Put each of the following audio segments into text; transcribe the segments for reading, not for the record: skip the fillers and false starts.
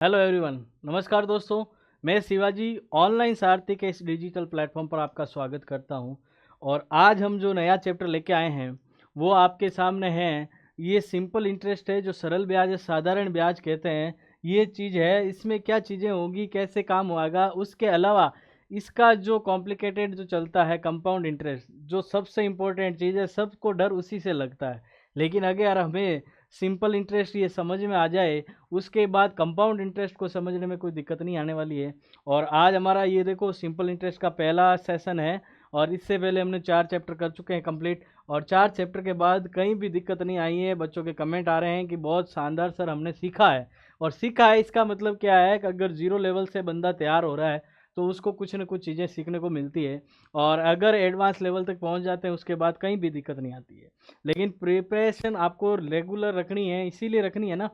Hello everyone, नमस्कार दोस्तों। मैं शिवाजी ऑनलाइन सारथी के इस डिजिटल प्लेटफॉर्म पर आपका स्वागत करता हूं। और आज हम जो नया चैप्टर लेके आए हैं वो आपके सामने है। ये सिंपल इंटरेस्ट है, जो सरल ब्याज है, साधारण ब्याज कहते हैं। ये चीज़ है, इसमें क्या चीज़ें होगी, कैसे काम होगा। उसके अलावा इसका जो कॉम्प्लिकेटेड जो चलता है कंपाउंड इंटरेस्ट, जो सबसे इम्पोर्टेंट चीज़ है, सबको डर उसी से लगता है। लेकिन अगर हमें सिंपल इंटरेस्ट ये समझ में आ जाए, उसके बाद कंपाउंड इंटरेस्ट को समझने में कोई दिक्कत नहीं आने वाली है। और आज हमारा ये देखो सिंपल इंटरेस्ट का पहला सेशन है। और इससे पहले हमने 4 चैप्टर कर चुके हैं कंप्लीट। और 4 चैप्टर के बाद कहीं भी दिक्कत नहीं आई है। बच्चों के कमेंट आ रहे हैं कि बहुत शानदार सर, हमने सीखा है। और सीखा है इसका मतलब क्या है कि अगर जीरो लेवल से बंदा तैयार हो रहा है तो उसको कुछ न कुछ चीज़ें सीखने को मिलती है। और अगर एडवांस लेवल तक पहुंच जाते हैं उसके बाद कहीं भी दिक्कत नहीं आती है। लेकिन प्रिपरेशन आपको रेगुलर रखनी है, इसीलिए रखनी है ना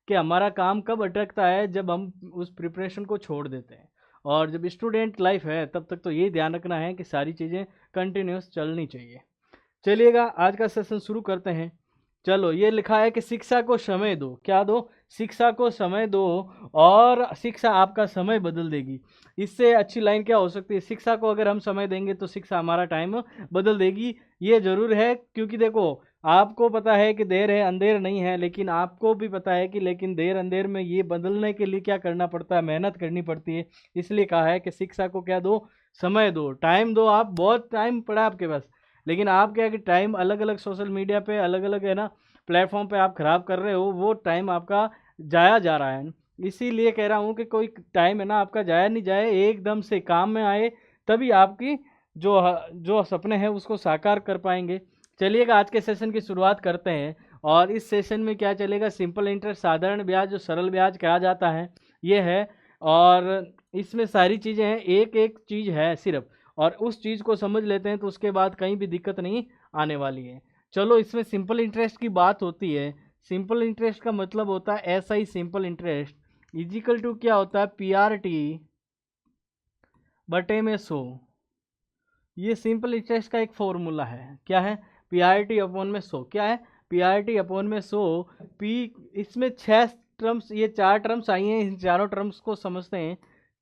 कि हमारा काम कब अटकता है, जब हम उस प्रिपरेशन को छोड़ देते हैं। और जब स्टूडेंट लाइफ है तब तक तो ये ध्यान रखना है कि सारी चीज़ें कंटिन्यूस चलनी चाहिए। चलिएगा आज का सेशन शुरू करते हैं। चलो, ये लिखा है कि शिक्षा को समय दो। क्या दो? शिक्षा को समय दो और शिक्षा आपका समय बदल देगी। इससे अच्छी लाइन क्या हो सकती है? शिक्षा को अगर हम समय देंगे तो शिक्षा हमारा टाइम बदल देगी। ये जरूर है, क्योंकि देखो आपको पता है कि देर है अंधेर नहीं है, लेकिन आपको भी पता है कि लेकिन देर अंधेर में ये बदलने के लिए क्या करना पड़ता है, मेहनत करनी पड़ती है। इसलिए कहा है कि शिक्षा को क्या दो? समय दो, टाइम दो। आप बहुत टाइम पड़ा आपके पास, लेकिन आप क्या है कि टाइम अलग अलग सोशल मीडिया पे, अलग अलग है ना प्लेटफॉर्म पे आप खराब कर रहे हो। वो टाइम आपका जाया जा रहा है। इसीलिए कह रहा हूँ कि कोई टाइम है ना आपका जाया नहीं जाए, एकदम से काम में आए, तभी आपकी जो जो सपने हैं उसको साकार कर पाएंगे। चलिएगा आज के सेशन की शुरुआत करते हैं। और इस सेशन में क्या चलेगा? सिंपल इंटरेस्ट, साधारण ब्याज, जो सरल ब्याज कहा जाता है, ये है। और इसमें सारी चीज़ें हैं, एक एक चीज़ है सिर्फ। और उस चीज़ को समझ लेते हैं तो उसके बाद कहीं भी दिक्कत नहीं आने वाली है। चलो, इसमें सिंपल इंटरेस्ट की बात होती है। सिंपल इंटरेस्ट का मतलब होता है ऐसा ही सिंपल इंटरेस्ट इजिकल टू क्या होता है? PRT बटे में 100। ये सिंपल इंटरेस्ट का एक फॉर्मूला है। क्या है? PRT अपॉन में 100। क्या है? PRT अपॉन में 100। पी, इसमें 6 टर्म्स, ये 4 टर्म्स आई हैं। इन चारों टर्म्स को समझते हैं।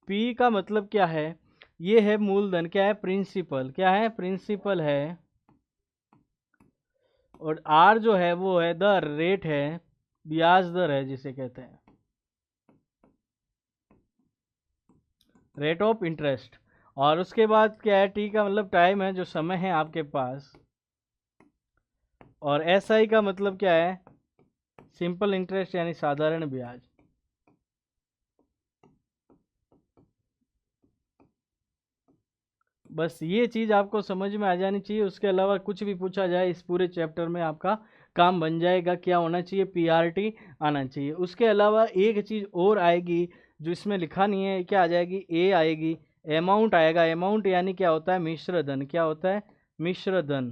पी का मतलब क्या है? ये है मूलधन। क्या है? प्रिंसिपल। क्या है? प्रिंसिपल है। और आर जो है वो है दर, रेट है, ब्याज दर है, जिसे कहते हैं रेट ऑफ इंटरेस्ट। और उसके बाद क्या है? टी का मतलब टाइम है, जो समय है आपके पास। और एस आई का मतलब क्या है? सिंपल इंटरेस्ट यानी साधारण ब्याज। बस ये चीज़ आपको समझ में आ जानी चाहिए। उसके अलावा कुछ भी पूछा जाए इस पूरे चैप्टर में आपका काम बन जाएगा। क्या होना चाहिए? PRT आना चाहिए। उसके अलावा एक चीज़ और आएगी जो इसमें लिखा नहीं है। क्या आ जाएगी? ए आएगी, अमाउंट आएगा। अमाउंट यानी क्या होता है? मिश्र धन। क्या होता है? मिश्र धन।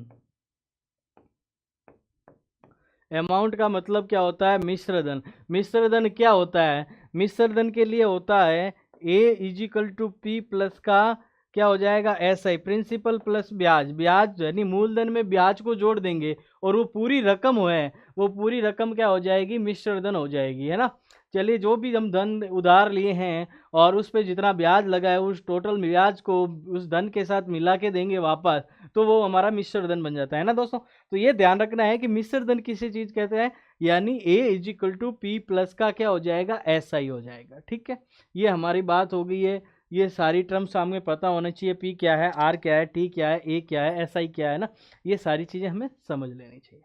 अमाउंट का मतलब क्या होता है? मिश्र धन। मिश्र धन क्या होता है? मिश्र धन के लिए होता है ए इजिकल टू पी प्लस का क्या हो जाएगा? एस आई, प्रिंसिपल प्लस ब्याज। ब्याज यानी मूलधन में ब्याज को जोड़ देंगे और वो पूरी रकम है, वो पूरी रकम क्या हो जाएगी? मिश्र धन हो जाएगी, है ना। चलिए, जो भी हम धन उधार लिए हैं और उस पर जितना ब्याज लगा है, उस टोटल ब्याज को उस धन के साथ मिला के देंगे वापस, तो वो हमारा मिश्र धन बन जाता है ना दोस्तों। तो ये ध्यान रखना है कि मिश्र धन किसी चीज कहते हैं, यानी ए इजिकल टू पी प्लस का क्या हो जाएगा? एस आई हो जाएगा। ठीक है, ये हमारी बात हो गई है। ये सारी टर्म्स सामने पता होना चाहिए। पी क्या है, आर क्या है, टी क्या है, ए क्या है, एस आई क्या है ना। ये सारी चीजें हमें समझ लेनी चाहिए।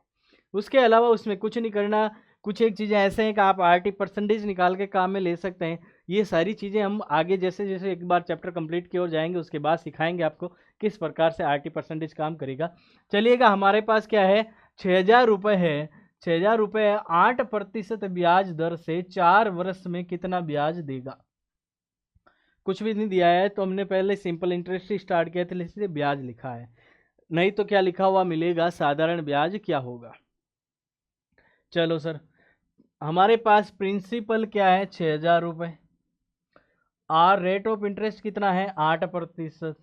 उसके अलावा उसमें कुछ नहीं करना। कुछ एक चीज़ें ऐसे हैं कि आप RT परसेंटेज निकाल के काम में ले सकते हैं। ये सारी चीज़ें हम आगे जैसे जैसे एक बार चैप्टर कंप्लीट की ओर जाएंगे उसके बाद सिखाएंगे आपको किस प्रकार से RT परसेंटेज काम करेगा। चलिएगा, हमारे पास क्या है? 6,000 रुपये है। 6,000 रुपये 8% ब्याज दर से 4 वर्ष में कितना ब्याज देगा? कुछ भी नहीं दिया है तो हमने पहले सिंपल इंटरेस्ट ही स्टार्ट किया था, इसलिए ब्याज लिखा है। नहीं तो क्या लिखा हुआ मिलेगा? साधारण ब्याज क्या होगा? चलो सर, हमारे पास प्रिंसिपल क्या है? 6,000 रुपये। आर रेट ऑफ इंटरेस्ट कितना है? 8%।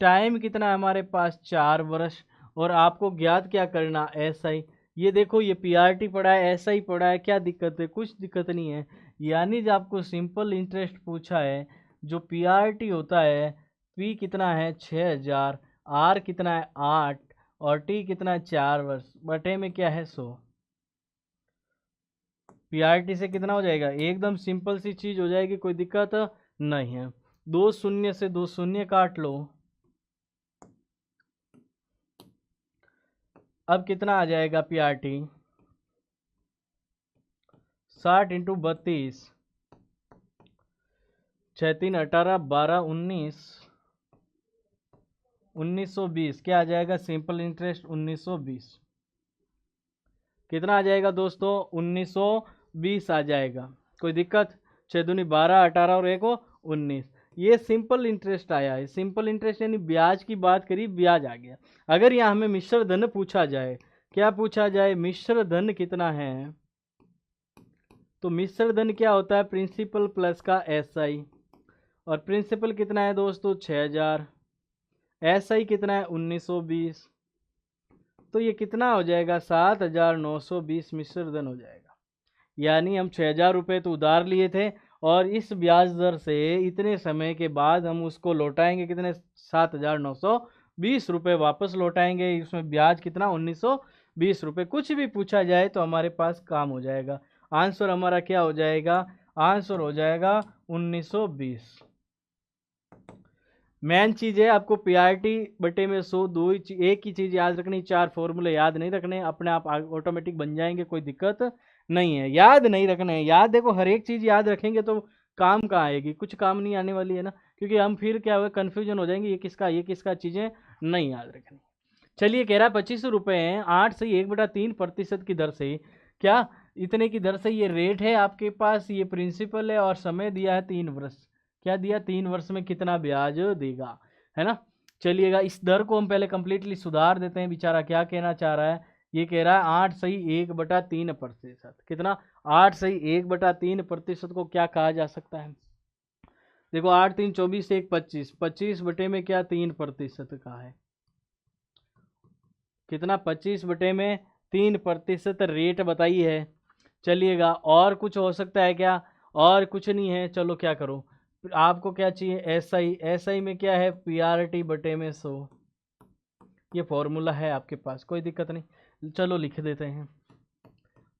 टाइम कितना है हमारे पास? 4 वर्ष। और आपको ज्ञात क्या करना? S I. ये देखो, ये PRT पड़ा है, एस आई पड़ा है, क्या दिक्कत है? कुछ दिक्कत नहीं है। यानी जो आपको सिंपल इंटरेस्ट पूछा है, जो पीआरटी होता है, पी कितना है 6000, आर कितना है 8 और टी कितना है 4 वर्ष, बटे में क्या है 100। पीआरटी से कितना हो जाएगा, एकदम सिंपल सी चीज हो जाएगी, कोई दिक्कत नहीं है। 2 शून्य से 2 शून्य काट लो। अब कितना आ जाएगा पीआरटी, 60 इंटू 32, 6 3 18 12 19, 1920। क्या आ जाएगा सिंपल इंटरेस्ट 1920। कितना आ जाएगा दोस्तों 1920 आ जाएगा, कोई दिक्कत। 6 दूनी 12, 18 और 1 19। ये सिंपल इंटरेस्ट आया है। सिंपल इंटरेस्ट यानी ब्याज की बात करी, ब्याज आ गया। अगर यहाँ हमें मिश्र धन पूछा जाए, क्या पूछा जाए, मिश्र धन कितना है, तो मिश्र धन क्या होता है, प्रिंसिपल प्लस का एसआई। और प्रिंसिपल कितना है दोस्तों 6000, एसआई कितना है 1920, तो ये कितना हो जाएगा 7920 मिश्र धन हो जाएगा। यानी हम 6000 रुपये तो उधार लिए थे और इस ब्याज दर से इतने समय के बाद हम उसको लौटाएंगे, कितने 7920 रुपये वापस लौटाएंगे। इसमें ब्याज कितना 1920 रुपये। कुछ भी पूछा जाए तो हमारे पास काम हो जाएगा। आंसर हमारा क्या हो जाएगा, आंसर हो जाएगा 1920। मेन चीज है आपको पीआरटी बटे में 100, एक ही चीज याद रखनी, 4 फॉर्मूले याद नहीं रखने, अपने आप ऑटोमेटिक बन जाएंगे, कोई दिक्कत नहीं है। याद नहीं रखने हैं, याद देखो हर एक चीज याद रखेंगे तो काम कहाँ आएगी, कुछ काम नहीं आने वाली है ना, क्योंकि हम फिर क्या हुआ कन्फ्यूजन हो जाएंगे, ये किसका चीजें नहीं याद रखनी। चलिए कह रहा है 2500 रुपये हैं, 8 से 1/3% की दर से, क्या इतने की दर से ये रेट है आपके पास, ये प्रिंसिपल है और समय दिया है 3 वर्ष। क्या दिया, 3 वर्ष में कितना ब्याज देगा, है ना। चलिएगा इस दर को हम पहले कंप्लीटली सुधार देते हैं। बेचारा क्या कहना चाह रहा है, ये कह रहा है 8 सही 1/3%। कितना, 8 सही 1/3% को क्या कहा जा सकता है, देखो 8 3 24, 1 25, 25 बटे में क्या 3% का है, कितना 25 बटे में 3% रेट बताई है। चलिएगा और कुछ हो सकता है क्या, और कुछ नहीं है। चलो क्या करो, आपको क्या चाहिए, एसआई, एसआई में क्या है पीआरटी बटे में 100, ये फॉर्मूला है आपके पास, कोई दिक्कत नहीं। चलो लिख देते हैं।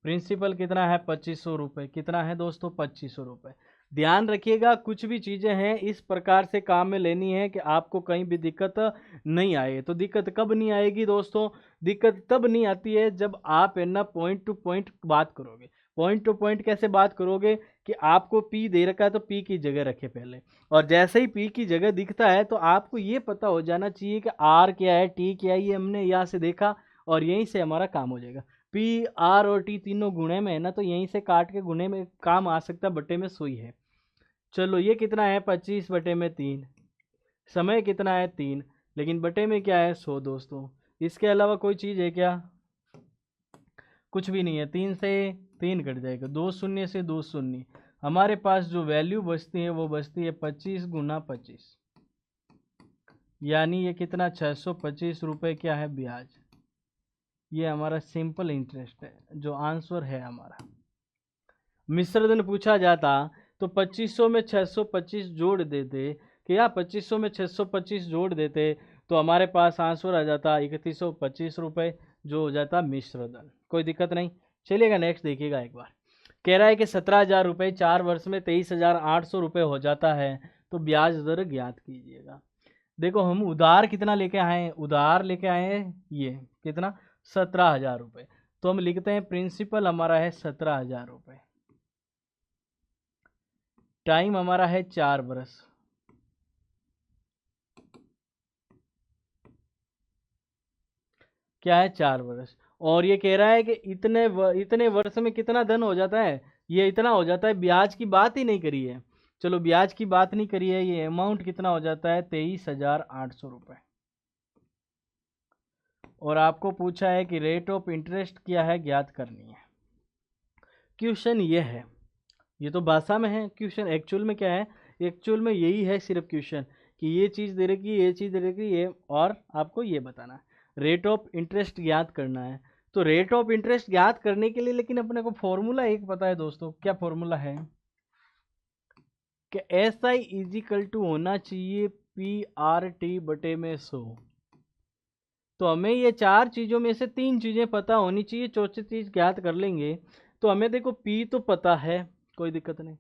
प्रिंसिपल कितना है 2500 रुपये, कितना है दोस्तों 2500 रुपये। ध्यान रखिएगा कुछ भी चीज़ें हैं इस प्रकार से काम में लेनी है कि आपको कहीं भी दिक्कत नहीं आए। तो दिक्कत कब नहीं आएगी दोस्तों, दिक्कत तब नहीं आती है जब आप है ना पॉइंट टू पॉइंट बात करोगे। पॉइंट टू पॉइंट कैसे बात करोगे कि आपको पी दे रखा है तो पी की जगह रखे पहले, और जैसे ही पी की जगह दिखता है तो आपको ये पता हो जाना चाहिए कि आर क्या है टी क्या है, ये हमने यहाँ से देखा और यहीं से हमारा काम हो जाएगा। पी आर और टी तीनों गुणे में है ना, तो यहीं से काट के गुणे में काम आ सकता है, बटे में सुई है। चलो ये कितना है 25 बटे में 3, समय कितना है 3, लेकिन बटे में क्या है 100 दोस्तों। इसके अलावा कोई चीज़ है क्या, कुछ भी नहीं है। 3 से 3 कट जाएगा, 2 शून्य से 2 शून्य, हमारे पास जो वैल्यू बचती है वो बचती है 25 गुना 25, यानी ये कितना 625 रुपये क्या है ब्याज। ये हमारा सिंपल इंटरेस्ट है, जो आंसर है हमारा। मिश्र धन पूछा जाता तो 2500 में 625 जोड़ देते, कि या 2500 में 625 जोड़ देते तो हमारे पास आंसर आ जाता 3125 रुपये, जो हो जाता मिश्र धन। कोई दिक्कत नहीं। चलिएगा नेक्स्ट देखिएगा एक बार। कह रहा है कि 17,000 रुपये 4 वर्ष में 23,800 रुपये हो जाता है, तो ब्याज दर ज्ञात कीजिएगा। देखो हम उधार कितना लेके आए हैं, उधार लेके आए हैं ये कितना 17,000 रुपये, तो हम लिखते हैं प्रिंसिपल हमारा है 17,000 रुपये, टाइम हमारा है 4 बरस, क्या है 4 बरस। और ये कह रहा है कि इतने वर्ष में कितना धन हो जाता है, ये इतना हो जाता है, ब्याज की बात ही नहीं करी है। चलो ब्याज की बात नहीं करी है, ये अमाउंट कितना हो जाता है 23,800 रुपये। और आपको पूछा है कि रेट ऑफ इंटरेस्ट क्या है ज्ञात करनी है। क्वेश्चन ये है, ये तो भाषा में है, क्वेश्चन एक्चुअल में क्या है, एक्चुअल में यही है सिर्फ क्वेश्चन कि ये चीज़ दे रखी, ये चीज़ दे रखी, ये और आपको ये बताना है रेट ऑफ इंटरेस्ट ज्ञात करना है। तो रेट ऑफ इंटरेस्ट ज्ञात करने के लिए लेकिन अपने को फॉर्मूला एक पता है दोस्तों, क्या फॉर्मूला है, कि एस आई इजिकल टू होना चाहिए PRT/100। तो हमें ये चार चीज़ों में से तीन चीज़ें पता होनी चाहिए, चौथी चीज़ ज्ञात कर लेंगे। तो हमें देखो P तो पता है, कोई दिक्कत नहीं,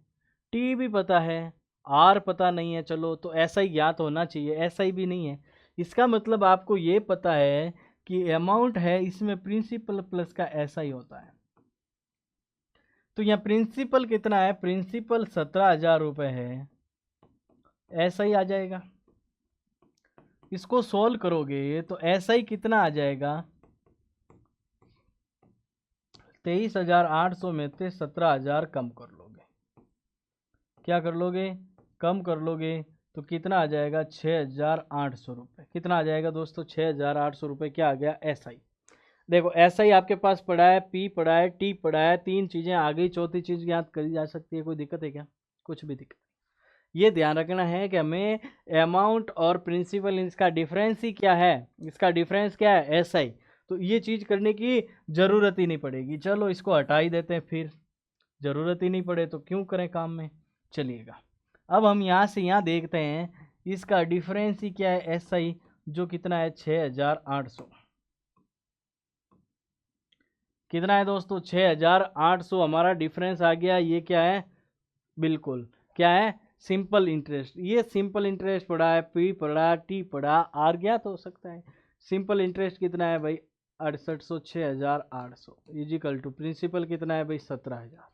T भी पता है, R पता नहीं है, चलो तो SI ज्ञात होना चाहिए, SI भी नहीं है। इसका मतलब आपको ये पता है कि अमाउंट है इसमें प्रिंसिपल प्लस का SI होता है। तो यहाँ प्रिंसिपल कितना है, प्रिंसिपल 17,000 रुपये है, SI आ जाएगा। इसको सॉल्व करोगे तो SI कितना आ जाएगा, 23,800 में से 17,000 कम कर लोगे, क्या कर लोगे, कम कर लोगे तो कितना आ जाएगा, 6,800 रुपये। कितना आ जाएगा दोस्तों, 6,800 रुपये। क्या आ गया, SI। देखो SI आपके पास पड़ा है, P पड़ा है, T पड़ा है, तीन चीज़ें आ गई, चौथी चीज़ याद करी जा सकती है। कोई दिक्कत है क्या, कुछ भी दिक्कत। ये ध्यान रखना है कि हमें अमाउंट और प्रिंसिपल इसका डिफरेंस ही क्या है, इसका डिफरेंस क्या है, SI। तो ये चीज़ करने की ज़रूरत ही नहीं पड़ेगी। चलो इसको हटा ही देते हैं, फिर ज़रूरत ही नहीं पड़े तो क्यों करें काम में। चलिएगा अब हम यहाँ से यहाँ देखते हैं, इसका डिफरेंस ही क्या है, SI, जो कितना है 6,800। कितना है दोस्तों, 6,800 हमारा डिफरेंस आ गया। ये क्या है, बिल्कुल क्या है, सिंपल इंटरेस्ट। ये सिंपल इंटरेस्ट पड़ा है, P पड़ा, T पड़ा, R ज्ञात हो सकता है। सिंपल इंटरेस्ट कितना है भाई, 6800, 6,800 इजिकल टू प्रिंसिपल कितना है भाई, 17,000।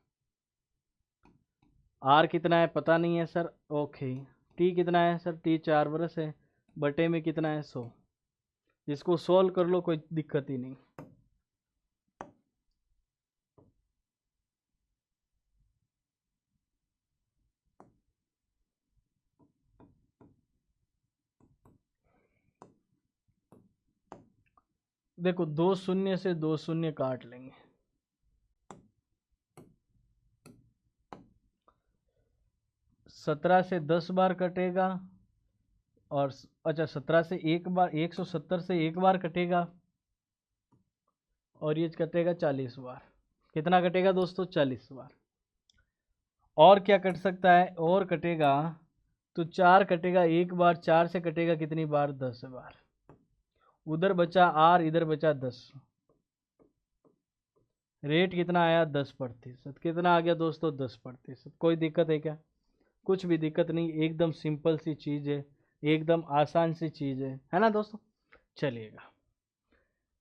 R कितना है पता नहीं है सर, ओके। T कितना है सर, T 4 वर्ष है, बटे में कितना है 100। इसको सॉल्व कर लो, कोई दिक्कत ही नहीं। देखो 2 शून्य से 2 शून्य काट लेंगे, 17 से 10 बार कटेगा, और अच्छा 17 से एक बार, 170 से एक बार कटेगा, और ये कटेगा 40 बार। कितना कटेगा दोस्तों, 40 बार। और क्या कट सकता है, और कटेगा तो 4 कटेगा एक बार, 4 से कटेगा कितनी बार, 10 बार। उधर बचा R, इधर बचा 10। रेट कितना आया, 10%। कितना आ गया दोस्तों, 10%। कोई दिक्कत है क्या, कुछ भी दिक्कत नहीं, एकदम सिंपल सी चीज़ है, एकदम आसान सी चीज़ है ना दोस्तों। चलिएगा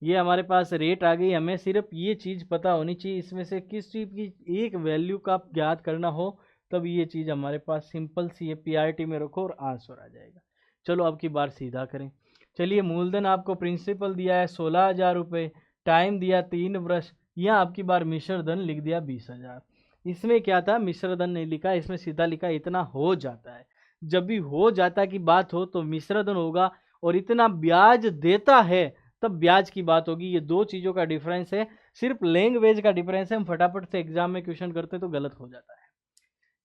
ये हमारे पास रेट आ गई। हमें सिर्फ ये चीज़ पता होनी चाहिए, इसमें से किस चीज़ की एक वैल्यू का ज्ञात करना हो, तब ये चीज़ हमारे पास सिंपल सी है, PRT में रखो और आंसर आ जाएगा। चलो अब की बार सीधा करें। चलिए मूलधन आपको प्रिंसिपल दिया है 16,000 रुपये, टाइम दिया 3 वर्ष, यहाँ आपकी बार मिश्र धन लिख दिया 20,000। इसमें क्या था, मिश्र धन नहीं लिखा, इसमें सीधा लिखा इतना हो जाता है। जब भी हो जाता की बात हो तो मिश्र धन होगा, और इतना ब्याज देता है तब ब्याज की बात होगी। ये दो चीज़ों का डिफरेंस है, सिर्फ लैंग्वेज का डिफरेंस है। हम फटाफट से एग्जाम में क्वेश्चन करते तो गलत हो जाता है।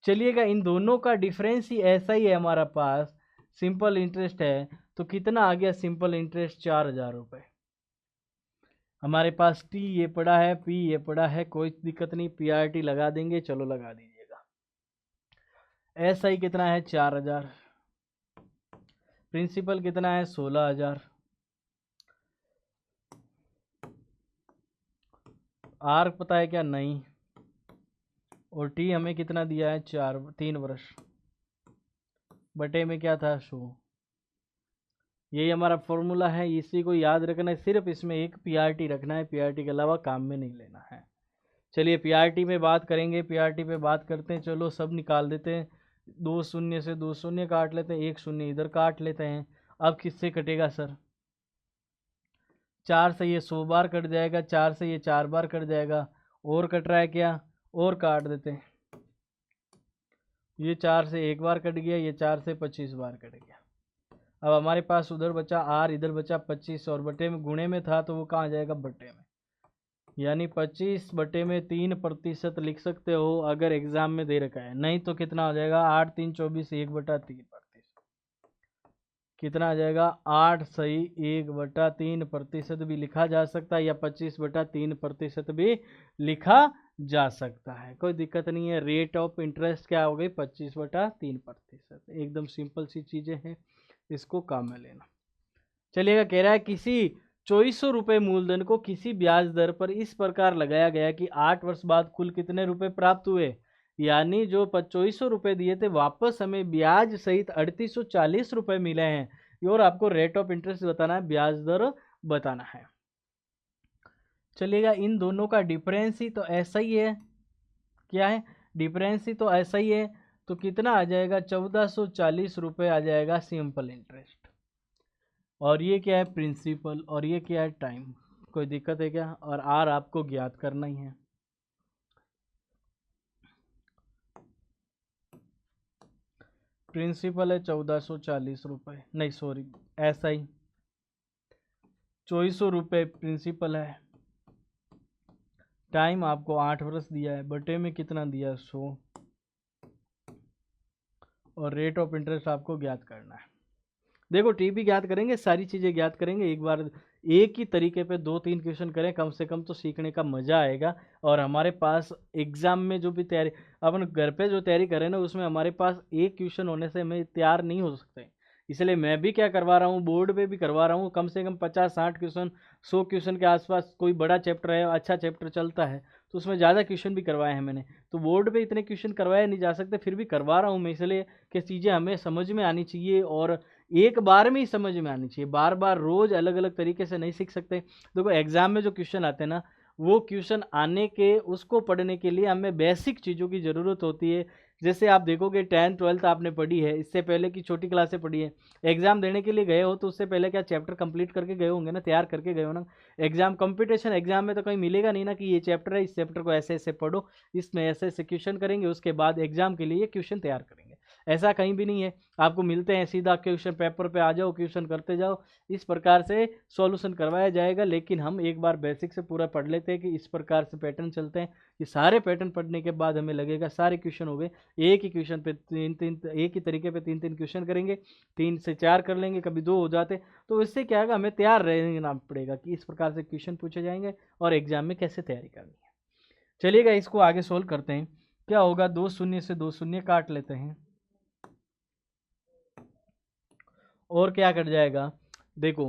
चलिएगा इन दोनों का डिफरेंस ही ऐसा ही है हमारा पास, सिंपल इंटरेस्ट है। तो कितना आ गया सिंपल इंटरेस्ट, 4,000 रुपये। हमारे पास T ये पड़ा है, P ये पड़ा है, कोई दिक्कत नहीं, PRT लगा देंगे, चलो लगा दीजिएगा। SI कितना है, 4,000। प्रिंसिपल कितना है, 16,000। R पता है क्या, नहीं। और T हमें कितना दिया है, 3 वर्ष, बटे में क्या था, 100। यही हमारा फॉर्मूला है, इसी को याद रखना है। सिर्फ इसमें एक PRT रखना है, PRT के अलावा काम में नहीं लेना है। चलिए PRT में बात करेंगे, PRT पे बात करते हैं। चलो सब निकाल देते हैं, 2 शून्य से 2 शून्य काट लेते हैं, 1 शून्य इधर काट लेते हैं। अब किससे कटेगा सर, 4 से ये 100 बार कट जाएगा, 4 से ये 4 बार कट जाएगा, और कट रहा है क्या, और काट देते हैं। ये 4 से एक बार कट गया, ये 4 से 25 बार कट गया। अब हमारे पास उधर बचा R, इधर बचा 25, और बटे में गुणे में था तो वो कहाँ जाएगा, बटे में। यानी 25 बटे में 3% लिख सकते हो अगर एग्जाम में दे रखा है, नहीं तो कितना हो जाएगा, 8 3 24, 1/3%। कितना आ जाएगा, 8 सही 1/3% भी लिखा जा सकता है, या 25/3% भी लिखा जा सकता है, कोई दिक्कत नहीं है। रेट ऑफ इंटरेस्ट क्या हो गई 25/3%। एकदम सिंपल सी चीज़ें हैं, इसको काम में लेना। चलिएगा, कह रहा है किसी 2400 रुपये मूलधन को किसी ब्याज दर पर इस प्रकार लगाया गया कि 8 वर्ष बाद कुल कितने रुपए प्राप्त हुए, यानी जो 2400 रुपये दिए थे वापस हमें ब्याज सहित 3840 रुपये मिले हैं। और आपको रेट ऑफ इंटरेस्ट बताना है, ब्याज दर बताना है। चलिएगा, इन दोनों का डिफरेंस ही तो ऐसा ही है। क्या है? डिफरेंस ही तो ऐसा ही है। तो कितना आ जाएगा? 1440 रुपये आ जाएगा सिंपल इंटरेस्ट। और ये क्या है? प्रिंसिपल। और ये क्या है? टाइम। कोई दिक्कत है क्या? और आर आपको ज्ञात करना ही है। प्रिंसिपल है 1440 रुपये, नहीं सॉरी, ऐसा ही 2400 रुपये प्रिंसिपल है। टाइम आपको 8 वर्ष दिया है, बटे में कितना दिया है? 100। और रेट ऑफ इंटरेस्ट आपको ज्ञात करना है। देखो, टीपी ज्ञात करेंगे, सारी चीज़ें ज्ञात करेंगे, एक बार एक ही तरीके पे 2-3 क्वेश्चन करें, कम से कम तो सीखने का मज़ा आएगा। और हमारे पास एग्ज़ाम में जो भी तैयारी अपन घर पे जो तैयारी करें ना, उसमें हमारे पास एक क्वेश्चन होने से हमें तैयार नहीं हो सकते। इसलिए मैं भी क्या करवा रहा हूँ, बोर्ड पे भी करवा रहा हूँ, कम से कम 50-60 क्वेश्चन, 100 क्वेश्चन के आसपास। कोई बड़ा चैप्टर है, अच्छा चैप्टर चलता है, तो उसमें ज़्यादा क्वेश्चन भी करवाए हैं मैंने। तो बोर्ड पे इतने क्वेश्चन करवाए नहीं जा सकते, फिर भी करवा रहा हूँ मैं, इसलिए कि चीज़ें हमें समझ में आनी चाहिए और एक बार में ही समझ में आनी चाहिए। बार बार रोज अलग अलग तरीके से नहीं सीख सकते। देखो, एग्जाम में जो क्वेश्चन आते हैं ना, वो क्वेश्चन आने के, उसको पढ़ने के लिए हमें बेसिक चीज़ों की ज़रूरत होती है। जैसे आप देखोगे 10th 12th आपने पढ़ी है, इससे पहले की छोटी क्लासें पढ़ी है, एग्जाम देने के लिए गए हो तो उससे पहले क्या चैप्टर कंप्लीट करके गए होंगे ना, तैयार करके गए हो ना। एग्जाम कंपटीशन एग्जाम में तो कहीं मिलेगा नहीं ना कि ये चैप्टर है, इस चैप्टर को ऐसे ऐसे पढ़ो, इसमें ऐसे ऐसे क्वेश्चन करेंगे, उसके बाद एग्जाम के लिए ये क्वेश्चन तैयार करेंगे। ऐसा कहीं भी नहीं है। आपको मिलते हैं सीधा क्वेश्चन पेपर पे, आ जाओ क्वेश्चन करते जाओ, इस प्रकार से सॉल्यूशन करवाया जाएगा। लेकिन हम एक बार बेसिक से पूरा पढ़ लेते हैं कि इस प्रकार से पैटर्न चलते हैं। ये सारे पैटर्न पढ़ने के बाद हमें लगेगा सारे क्वेश्चन हो गए। एक ही क्वेश्चन पे तीन तीन, एक ही तरीके पे 3-3 क्वेश्चन करेंगे, 3 से 4 कर लेंगे, कभी 2 हो जाते। तो इससे क्या होगा, हमें तैयार रहना पड़ेगा कि इस प्रकार से क्वेश्चन पूछे जाएंगे और एग्जाम में कैसे तैयारी करनी है। चलिएगा, इसको आगे सोल्व करते हैं। क्या होगा? 2 शून्य से 2 शून्य काट लेते हैं, और क्या कट जाएगा? देखो,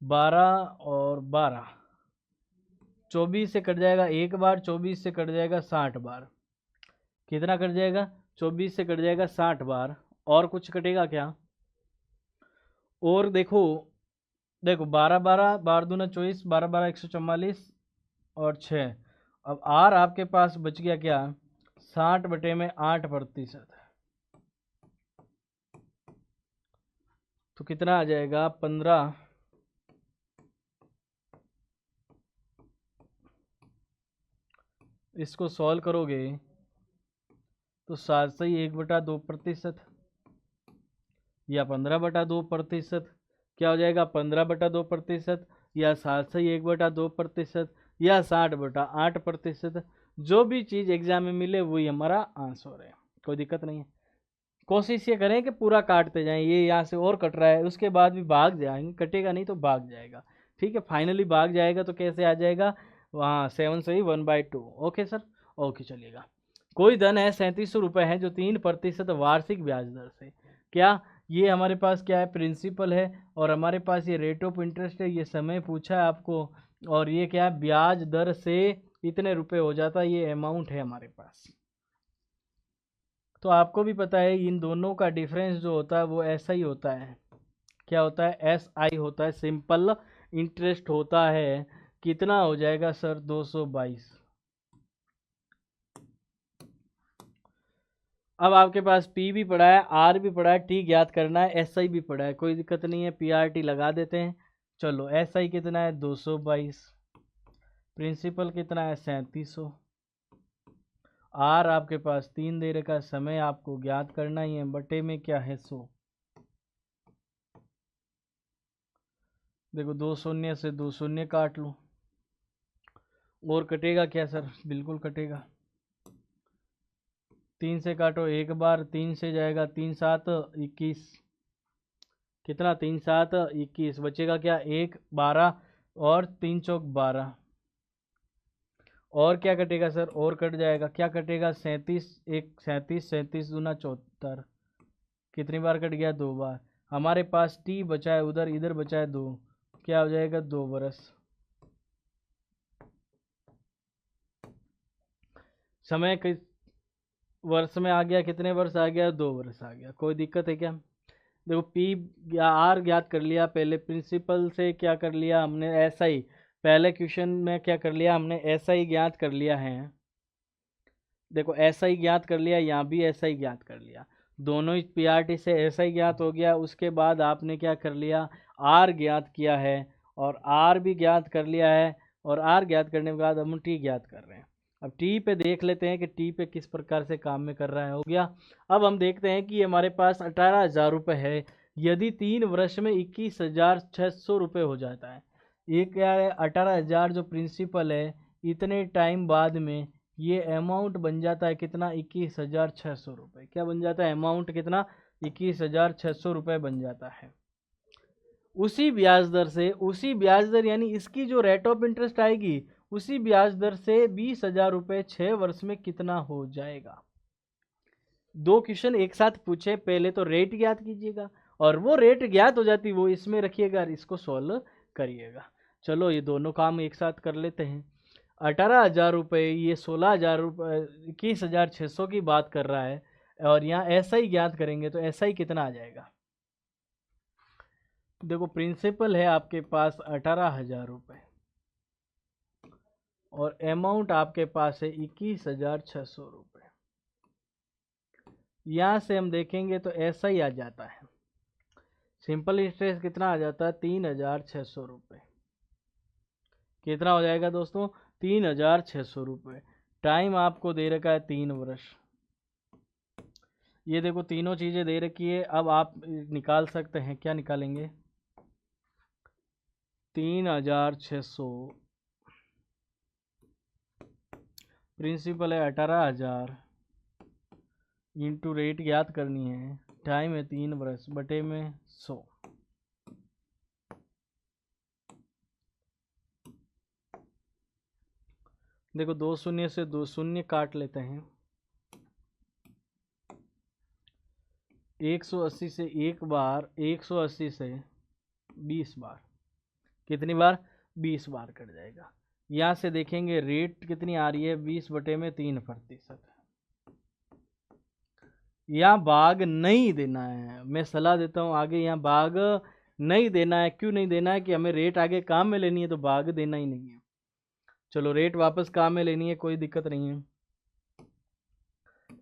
12 और 12, 24 से कट जाएगा एक बार, 24 से कट जाएगा 60 बार। कितना कट जाएगा? 24 से कट जाएगा 60 बार। और कुछ कटेगा क्या? और देखो, देखो 12-12, 12×2 24, 12-12 144 और 6। अब आर आपके पास बच गया क्या? 60/8%। तो कितना आ जाएगा? 15। इसको सॉल्व करोगे तो 7/1/2%, या 15/2%। क्या हो जाएगा? 15/2%, या 7/1/2%, या 60/8%। जो भी चीज़ एग्जाम में मिले वही हमारा आंसर है, कोई दिक्कत नहीं है। कोशिश ये करें कि पूरा काटते जाएं। ये यहाँ से और कट रहा है, उसके बाद भी भाग जाएंगे, कटेगा नहीं तो भाग जाएगा। ठीक है, फाइनली भाग जाएगा तो कैसे आ जाएगा? वहाँ 7 से ही 1/2। Okay sir, okay. चलिएगा, कोई धन है 3700 रुपये है जो 3% वार्षिक ब्याज दर से। क्या ये हमारे पास क्या है? प्रिंसिपल है। और हमारे पास ये रेट ऑफ इंटरेस्ट है, ये समय पूछा है आपको। और ये क्या है? ब्याज दर से इतने रुपए हो जाता है, ये अमाउंट है हमारे पास। तो आपको भी पता है इन दोनों का डिफरेंस जो होता है वो ऐसा ही होता है। क्या होता है? SI होता है, सिंपल इंटरेस्ट होता है। कितना हो जाएगा सर? 222। अब आपके पास P भी पड़ा है, R भी पड़ा है, T ज्ञात करना है, SI भी पड़ा है, कोई दिक्कत नहीं है, PRT लगा देते हैं। चलो, SI कितना है? 222। प्रिंसिपल कितना है? 3700। R आपके पास 3 दे रखा, समय आपको ज्ञात करना ही है, बटे में क्या है? 100। देखो, 2 शून्य से 2 शून्य काट लो, और कटेगा क्या सर? बिल्कुल कटेगा। 3 से काटो एक बार, 3 से जाएगा 3×7=21। कितना? 3×7=21, बचेगा क्या? 1 12, और 3×4 12। और क्या कटेगा सर, और कट जाएगा, क्या कटेगा, 37, एक 37, 37 दूना 74, कितनी बार कट गया, 2 बार। हमारे पास टी बचा है उधर, इधर बचा है 2, क्या हो जाएगा, 2 बरस। समय किस वर्ष में आ गया, कितने वर्ष आ गया, 2 वर्ष आ गया। कोई दिक्कत है क्या? देखो पी या आर ज्ञात कर लिया, पहले प्रिंसिपल से क्या कर लिया हमने, ऐसा ही पहले क्वेश्चन में क्या कर लिया हमने, ऐसा ही ज्ञात कर लिया है। देखो ऐसा ही ज्ञात कर लिया, यहाँ भी ऐसा ही ज्ञात कर लिया, दोनों ही पीआरटी से ऐसा ही ज्ञात हो गया। उसके बाद आपने क्या कर लिया, आर ज्ञात किया है, और आर भी ज्ञात कर लिया है, और आर ज्ञात करने के बाद हम टी ज्ञात कर रहे हैं। अब टी पे देख लेते हैं कि टी पे किस प्रकार से काम में कर रहा है। हो गया। अब हम देखते हैं कि हमारे पास 18,000 रुपये है, यदि 3 वर्ष में 21,600 रुपये हो जाता है। ये क्या है, 18,000 जो प्रिंसिपल है, इतने टाइम बाद में ये अमाउंट बन जाता है कितना, 21,600 रुपये। क्या बन जाता है अमाउंट, कितना, 21,600 रुपये बन जाता है। उसी ब्याज दर से, उसी ब्याज दर यानी इसकी जो रेट ऑफ इंटरेस्ट आएगी, उसी ब्याज दर से 20,000 रुपये 6 वर्ष में कितना हो जाएगा। 2 क्वेश्चन एक साथ पूछे, पहले तो रेट ज्ञात कीजिएगा, और वो रेट ज्ञात हो जाती वो इसमें रखिएगा, इसको सॉल्व करिएगा। चलो ये दोनों काम एक साथ कर लेते हैं। 18,000 रुपये, ये 16,000 रुपये, 21,600 की बात कर रहा है, और यहाँ ऐसा ही ज्ञात करेंगे तो ऐसा ही कितना आ जाएगा। देखो प्रिंसिपल है आपके पास 18,000 रुपये, और अमाउंट आपके पास है 21,600 रुपये। यहाँ से हम देखेंगे तो ऐसा ही आ जाता है, सिंपल इंटरेस्ट कितना आ जाता है, 3,600 रुपये। कितना हो जाएगा दोस्तों, 3,600 रुपये। टाइम आपको दे रखा है 3 वर्ष। ये देखो तीनों चीज़ें दे रखी है। अब आप निकाल सकते हैं, क्या निकालेंगे, 3,600 प्रिंसिपल है 18,000 इंटू रेट याद करनी है, टाइम है 3 वर्ष, बटे में 100। देखो 2 शून्य से 2 शून्य काट लेते हैं, 180 से एक बार, 180 से 20 बार, कितनी बार, 20 बार कट जाएगा। यहाँ से देखेंगे रेट कितनी आ रही है, 20 बटे में 3%। यहाँ भाग नहीं देना है, मैं सलाह देता हूँ आगे यहाँ भाग नहीं देना है। क्यों नहीं देना है, कि हमें रेट आगे काम में लेनी है, तो भाग देना ही नहीं है। चलो रेट वापस काम में लेनी है, कोई दिक्कत नहीं है।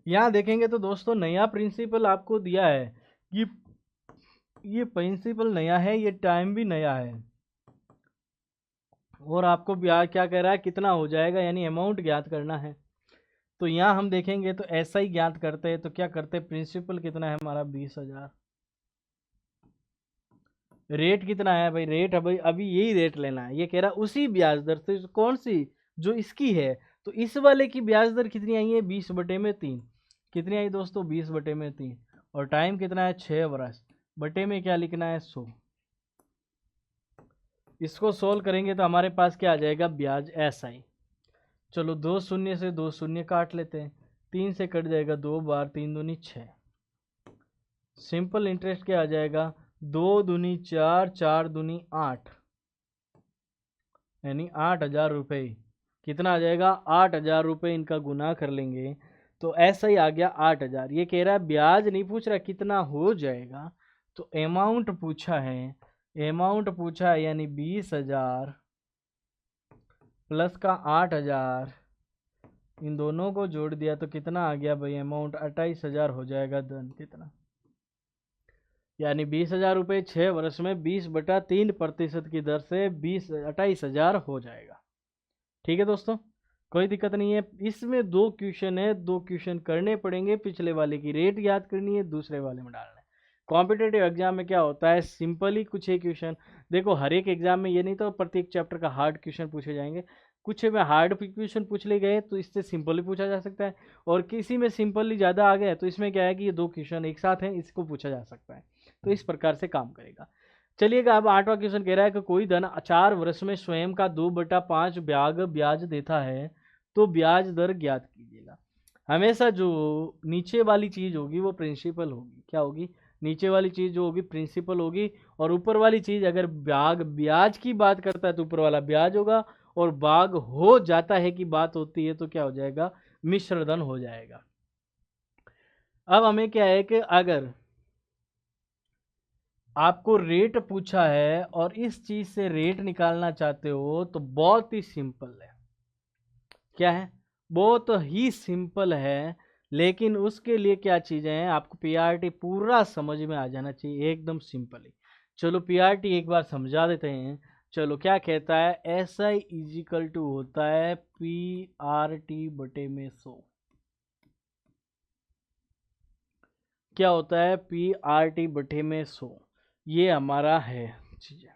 यहाँ देखेंगे तो दोस्तों नया प्रिंसिपल आपको दिया है, ये प्रिंसिपल नया है, ये टाइम भी नया है, और आपको ब्याज क्या कह रहा है, कितना हो जाएगा, यानी अमाउंट ज्ञात करना है। तो यहाँ हम देखेंगे तो ऐसा ही ज्ञात करते हैं। तो क्या करते हैं, प्रिंसिपल कितना है हमारा, 20,000। रेट कितना है भाई, रेट है भाई, अभी यही रेट लेना है। ये कह रहा है उसी ब्याज दर से, कौन सी, जो इसकी है। तो इस वाले की ब्याज दर कितनी आई है, 20 बटे में 3। कितनी आई दोस्तों, 20 बटे में 3। और टाइम कितना है, 6 वर्ष। बटे में क्या लिखना है, 100। इसको सोल्व करेंगे तो हमारे पास क्या आ जाएगा, ब्याज ऐसा ही। चलो 2 शून्य से 2 शून्य काट लेते हैं, 3 से कट जाएगा 2 बार, 3 दूनी 6। सिंपल इंटरेस्ट क्या आ जाएगा, 2 दूनी 4, 4 दूनी 8, यानी 8,000 रुपये। कितना आ जाएगा, 8,000 रुपये। इनका गुना कर लेंगे तो ऐसा ही आ गया 8,000। ये कह रहा है ब्याज नहीं पूछ रहा कितना हो जाएगा, तो अमाउंट पूछा है, अमाउंट पूछा है, यानी 20,000 प्लस का 8,000, इन दोनों को जोड़ दिया तो कितना आ गया भाई अमाउंट, 28,000 हो जाएगा। धन कितना, यानी 20,000 रुपये 6 वर्ष में 20/3% की दर से 28,000 हो जाएगा। ठीक है दोस्तों, कोई दिक्कत नहीं है। इसमें 2 क्वेश्चन है, 2 क्वेश्चन करने पड़ेंगे। पिछले वाले की रेट याद करनी है, दूसरे वाले में डालना है। कॉम्पिटेटिव एग्जाम में क्या होता है, सिंपली कुछ ही क्वेश्चन, देखो हर एक एग्जाम में ये नहीं तो प्रत्येक चैप्टर का हार्ड क्वेश्चन पूछे जाएंगे। कुछ में हार्ड क्वेश्चन पूछ ले गए तो इससे सिंपली पूछा जा सकता है, और किसी में सिंपली ज़्यादा आ गया तो इसमें क्या है कि ये 2 क्वेश्चन एक साथ हैं, इसको पूछा जा सकता है। तो इस प्रकार से काम करेगा। चलिएगा, अब 8वां क्वेश्चन कह रहा है कि कोई धन 4 वर्ष में स्वयं का 2/5 ब्याज देता है, तो ब्याज दर ज्ञात कीजिएगा। हमेशा जो नीचे वाली चीज़ होगी वो प्रिंसिपल होगी। क्या होगी? नीचे वाली चीज़ जो होगी प्रिंसिपल होगी, और ऊपर वाली चीज़ अगर ब्याज की बात करता है तो ऊपर वाला ब्याज होगा, और भाग हो जाता है कि बात होती है तो क्या हो जाएगा? मिश्र धन हो जाएगा। अब हमें क्या है कि अगर आपको रेट पूछा है और इस चीज से रेट निकालना चाहते हो तो बहुत ही सिंपल है। क्या है? बहुत ही सिंपल है, लेकिन उसके लिए क्या चीजें हैं, आपको पीआरटी पूरा समझ में आ जाना चाहिए, एकदम सिंपल है। चलो पीआरटी एक बार समझा देते हैं। चलो क्या कहता है? एस आई इजिकल टू होता है पीआरटी बटे में 100। क्या होता है? पीआरटी बटे में 100। ये हमारा है चीजें।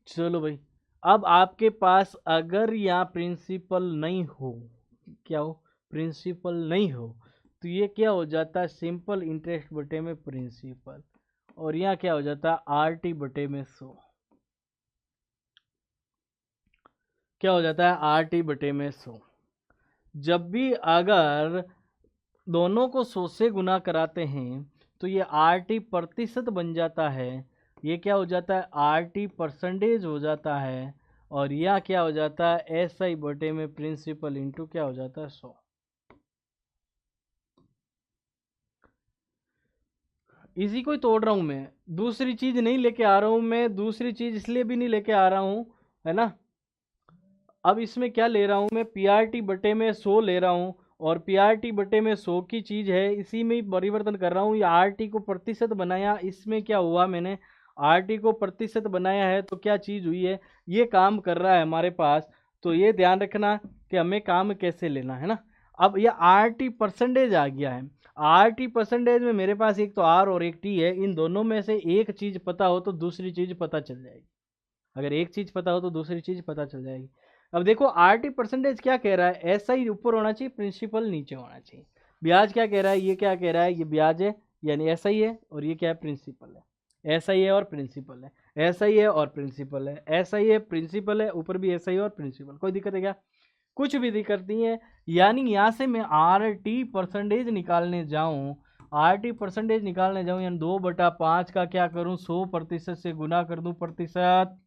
चलो भाई, अब आपके पास अगर यहाँ प्रिंसिपल नहीं हो, क्या हो? प्रिंसिपल नहीं हो, तो ये क्या हो जाता है? सिंपल इंटरेस्ट बटे में प्रिंसिपल, और यहाँ क्या हो जाता है? आरटी बटे में 100। क्या हो जाता है? आरटी बटे में 100। जब भी अगर दोनों को 100 से गुना कराते हैं तो ये आरटी प्रतिशत बन जाता है, ये क्या हो जाता है? आरटी परसेंटेज हो जाता है, और यह क्या हो जाता है? एस आई बटे में प्रिंसिपल इंटू क्या हो जाता है? 100। इसी को ही तोड़ रहा हूं मैं, दूसरी चीज नहीं लेके आ रहा हूं मैं। दूसरी चीज इसलिए भी नहीं लेके आ रहा हूं, है ना। अब इसमें क्या ले रहा हूं मैं? पीआरटी बटे में 100 ले रहा हूं, और पीआरटी बटे में 100 की चीज है, इसी में ही परिवर्तन कर रहा हूं। ये आरटी को प्रतिशत बनाया, इसमें क्या हुआ? मैंने आरटी को प्रतिशत बनाया है, तो क्या चीज हुई है? ये काम कर रहा है हमारे पास। तो ये ध्यान रखना कि हमें काम कैसे लेना है ना। अब ये आरटी परसेंटेज आ गया है। आरटी परसेंटेज में मेरे पास एक तो आर और एक टी है, इन दोनों में से एक चीज पता हो तो दूसरी चीज पता चल जाएगी। अगर एक चीज पता हो तो दूसरी चीज पता चल जाएगी। अब देखो आरटी परसेंटेज क्या कह रहा है? ऐसा ही ऊपर होना चाहिए, प्रिंसिपल नीचे होना चाहिए। ब्याज क्या कह रहा है? ये क्या कह रहा है? ये ब्याज है, यानी ऐसा ही है, और ये क्या है? प्रिंसिपल है। ऐसा ही है और प्रिंसिपल है, ऐसा ही है और प्रिंसिपल है, ऐसा ही है प्रिंसिपल है, ऊपर भी ऐसा ही और प्रिंसिपल। कोई दिक्कत है क्या? कुछ भी दिक्कत नहीं है। यानी यहाँ से मैं आर टी परसेंटेज निकालने जाऊँ, आर टी परसेंटेज निकालने जाऊँ, यानी 2/5 का क्या करूँ? 100% से गुना कर दूँ प्रतिशत।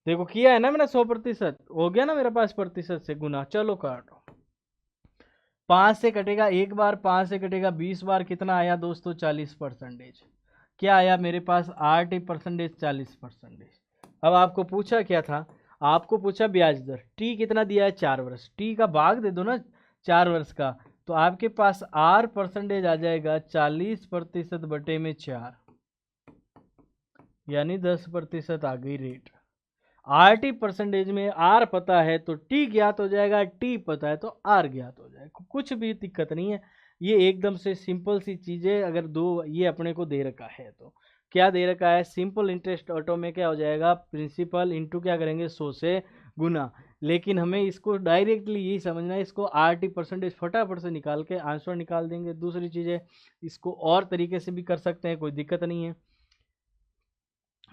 देखो किया है ना मैंने, 100% हो गया ना मेरे पास, प्रतिशत से गुना। चलो काटो, 5 से कटेगा एक बार, 5 से कटेगा 20 बार, कितना आया दोस्तों? 40%। क्या आया मेरे पास? RT percentage 40%। अब आपको पूछा क्या था? आपको पूछा ब्याज दर, टी कितना दिया है? 4 वर्ष। टी का भाग दे दो ना 4 वर्ष का, तो आपके पास आर परसेंटेज आ जाएगा 40% बटे में 4, यानी 10% आ गई रेट। आरटी परसेंटेज में आर पता है तो टी ज्ञात हो जाएगा, टी पता है तो आर ज्ञात हो जाएगा। कुछ भी दिक्कत नहीं है, ये एकदम से सिंपल सी चीज़ें। अगर दो ये अपने को दे रखा है तो क्या दे रखा है? सिंपल इंटरेस्ट ऑटो में क्या हो जाएगा? प्रिंसिपल इंटू क्या करेंगे? 100 से गुना। लेकिन हमें इसको डायरेक्टली यही समझना है, इसको आरटी परसेंटेज फटाफट से निकाल के आंसर निकाल देंगे। दूसरी चीज़ें इसको और तरीके से भी कर सकते हैं, कोई दिक्कत नहीं है।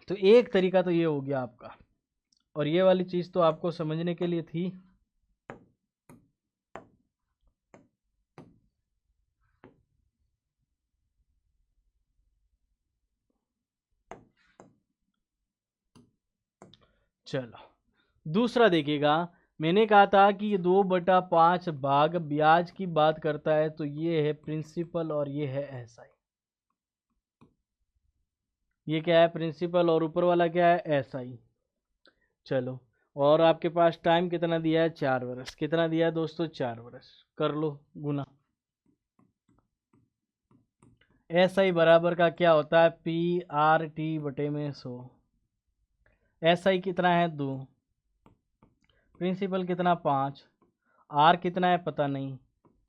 तो एक तरीका तो ये हो गया आपका, और ये वाली चीज़ तो आपको समझने के लिए थी। चलो दूसरा देखिएगा। मैंने कहा था कि ये 2/5 भाग ब्याज की बात करता है, तो ये है प्रिंसिपल और ये है एसआई। ये क्या है? प्रिंसिपल, और ऊपर वाला क्या है? एसआई। चलो, और आपके पास टाइम कितना दिया है? 4 वर्ष। कितना दिया है दोस्तों? 4 वर्ष। कर लो गुना। एसआई बराबर का क्या होता है? पी आर टी बटे में 100। एसआई कितना है? 2। प्रिंसिपल कितना? 5। आर कितना है? पता नहीं।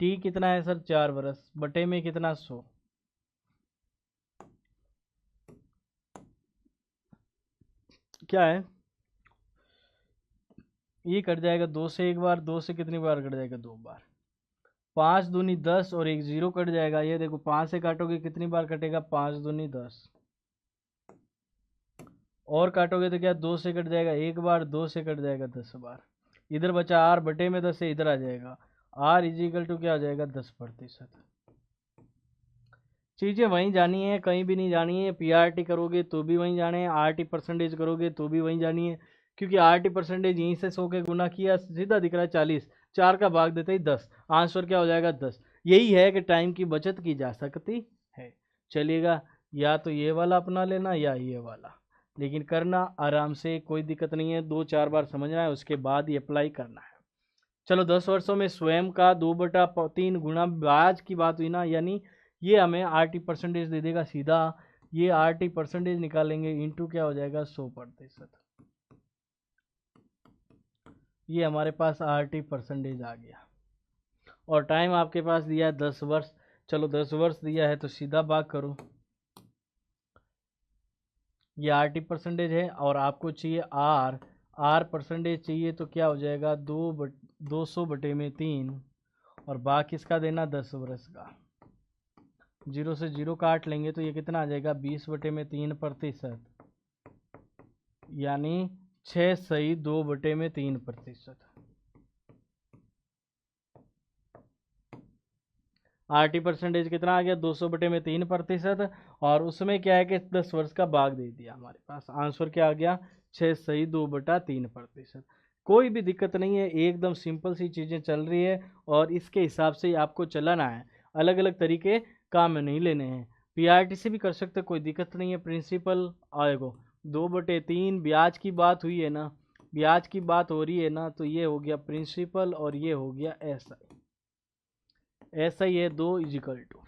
टी कितना है सर? 4 वर्ष। बटे में कितना? 100। क्या है? ये कट जाएगा 2 से एक बार, 2 से कितनी बार कट जाएगा? 2 बार। 5 दूनी 10 और एक जीरो कट जाएगा। ये देखो 5 से काटोगे कितनी बार कटेगा? 5 दूनी 10। और काटोगे तो क्या? 2 से कट जाएगा एक बार, 2 से कट जाएगा 10 बार। इधर बचा आर बटे में 10 है, इधर आ जाएगा आर इजिकल टू क्या हो जाएगा 10%। चीज़ें वहीं जानी है, कहीं भी नहीं जानी है। पीआरटी करोगे तो भी वहीं जाने हैं, आरटी परसेंटेज करोगे तो भी वहीं जानी है, क्योंकि आरटी परसेंटेज यहीं से 100 के गुना किया, सीधा दिख रहा है 40, 4 का भाग देते ही 10, आंसर क्या हो जाएगा 10। यही है कि टाइम की बचत की जा सकती है। चलिएगा, या तो ये वाला अपना लेना या ये वाला, लेकिन करना आराम से, कोई दिक्कत नहीं है। 2-4 बार समझना है, उसके बाद ही अप्लाई करना है। चलो 10 वर्षों में स्वयं का 2/3 गुना ब्याज की बात हुई ना, यानी ये हमें आरटी परसेंटेज दे देगा सीधा। ये आरटी परसेंटेज निकालेंगे इंटू क्या हो जाएगा 100%। ये हमारे पास आरटी परसेंटेज आ गया। और टाइम आपके पास दिया है 10 वर्ष। चलो 10 वर्ष दिया है तो सीधा भाग करो, ये आरटी परसेंटेज है और आपको चाहिए आर परसेंटेज चाहिए, तो क्या हो जाएगा 200/3, और भाग किसका देना 10 वर्ष का। 0 से 0 काट लेंगे तो ये कितना आ जाएगा 20/3%, यानी 6 सही 2/3%। आरटी परसेंटेज कितना आ गया 200/3%, और उसमें क्या है कि 10 वर्ष का भाग दे दिया। हमारे पास आंसर क्या आ गया 6 सही 2/3%। कोई भी दिक्कत नहीं है, एकदम सिंपल सी चीज़ें चल रही है और इसके हिसाब से ही आपको चलाना है। अलग अलग तरीके काम में नहीं लेने हैं। पीआरटी से भी कर सकते, कोई दिक्कत नहीं है। प्रिंसिपल आएगा 2/3, ब्याज की बात हुई है ना, ब्याज की बात हो रही है ना, तो ये हो गया प्रिंसिपल और ये हो गया ऐसा ही है 2 इजिकल टू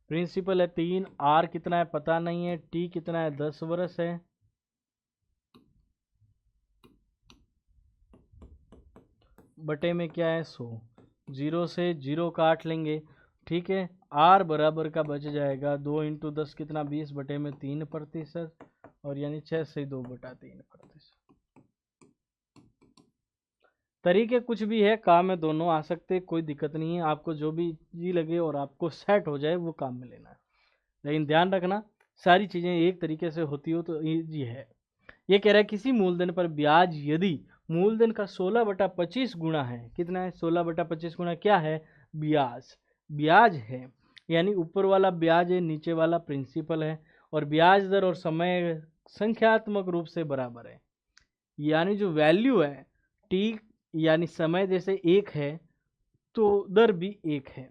प्रिंसिपल है 3, आर कितना है पता नहीं है, टी कितना है 10 वर्ष है, बटे में क्या है 100, 0 से 0 काट लेंगे, ठीक है। आर बराबर का बच जाएगा 2 × 10 कितना 20/3%, और यानी 6 से 2/3%। तरीके कुछ भी है, काम में दोनों आ सकते, कोई दिक्कत नहीं है। आपको जो भी जी लगे और आपको सेट हो जाए वो काम में लेना है, लेकिन ध्यान रखना सारी चीज़ें एक तरीके से होती हो तो ईजी है। ये कह रहा है किसी मूलधन पर ब्याज यदि मूलधन का 16/25 गुना है, कितना है 16/25 गुना क्या है ब्याज, ब्याज है, यानी ऊपर वाला ब्याज है नीचे वाला प्रिंसिपल है, और ब्याज दर और समय संख्यात्मक रूप से बराबर है, यानी जो वैल्यू है टी यानी समय जैसे एक है तो दर भी एक है।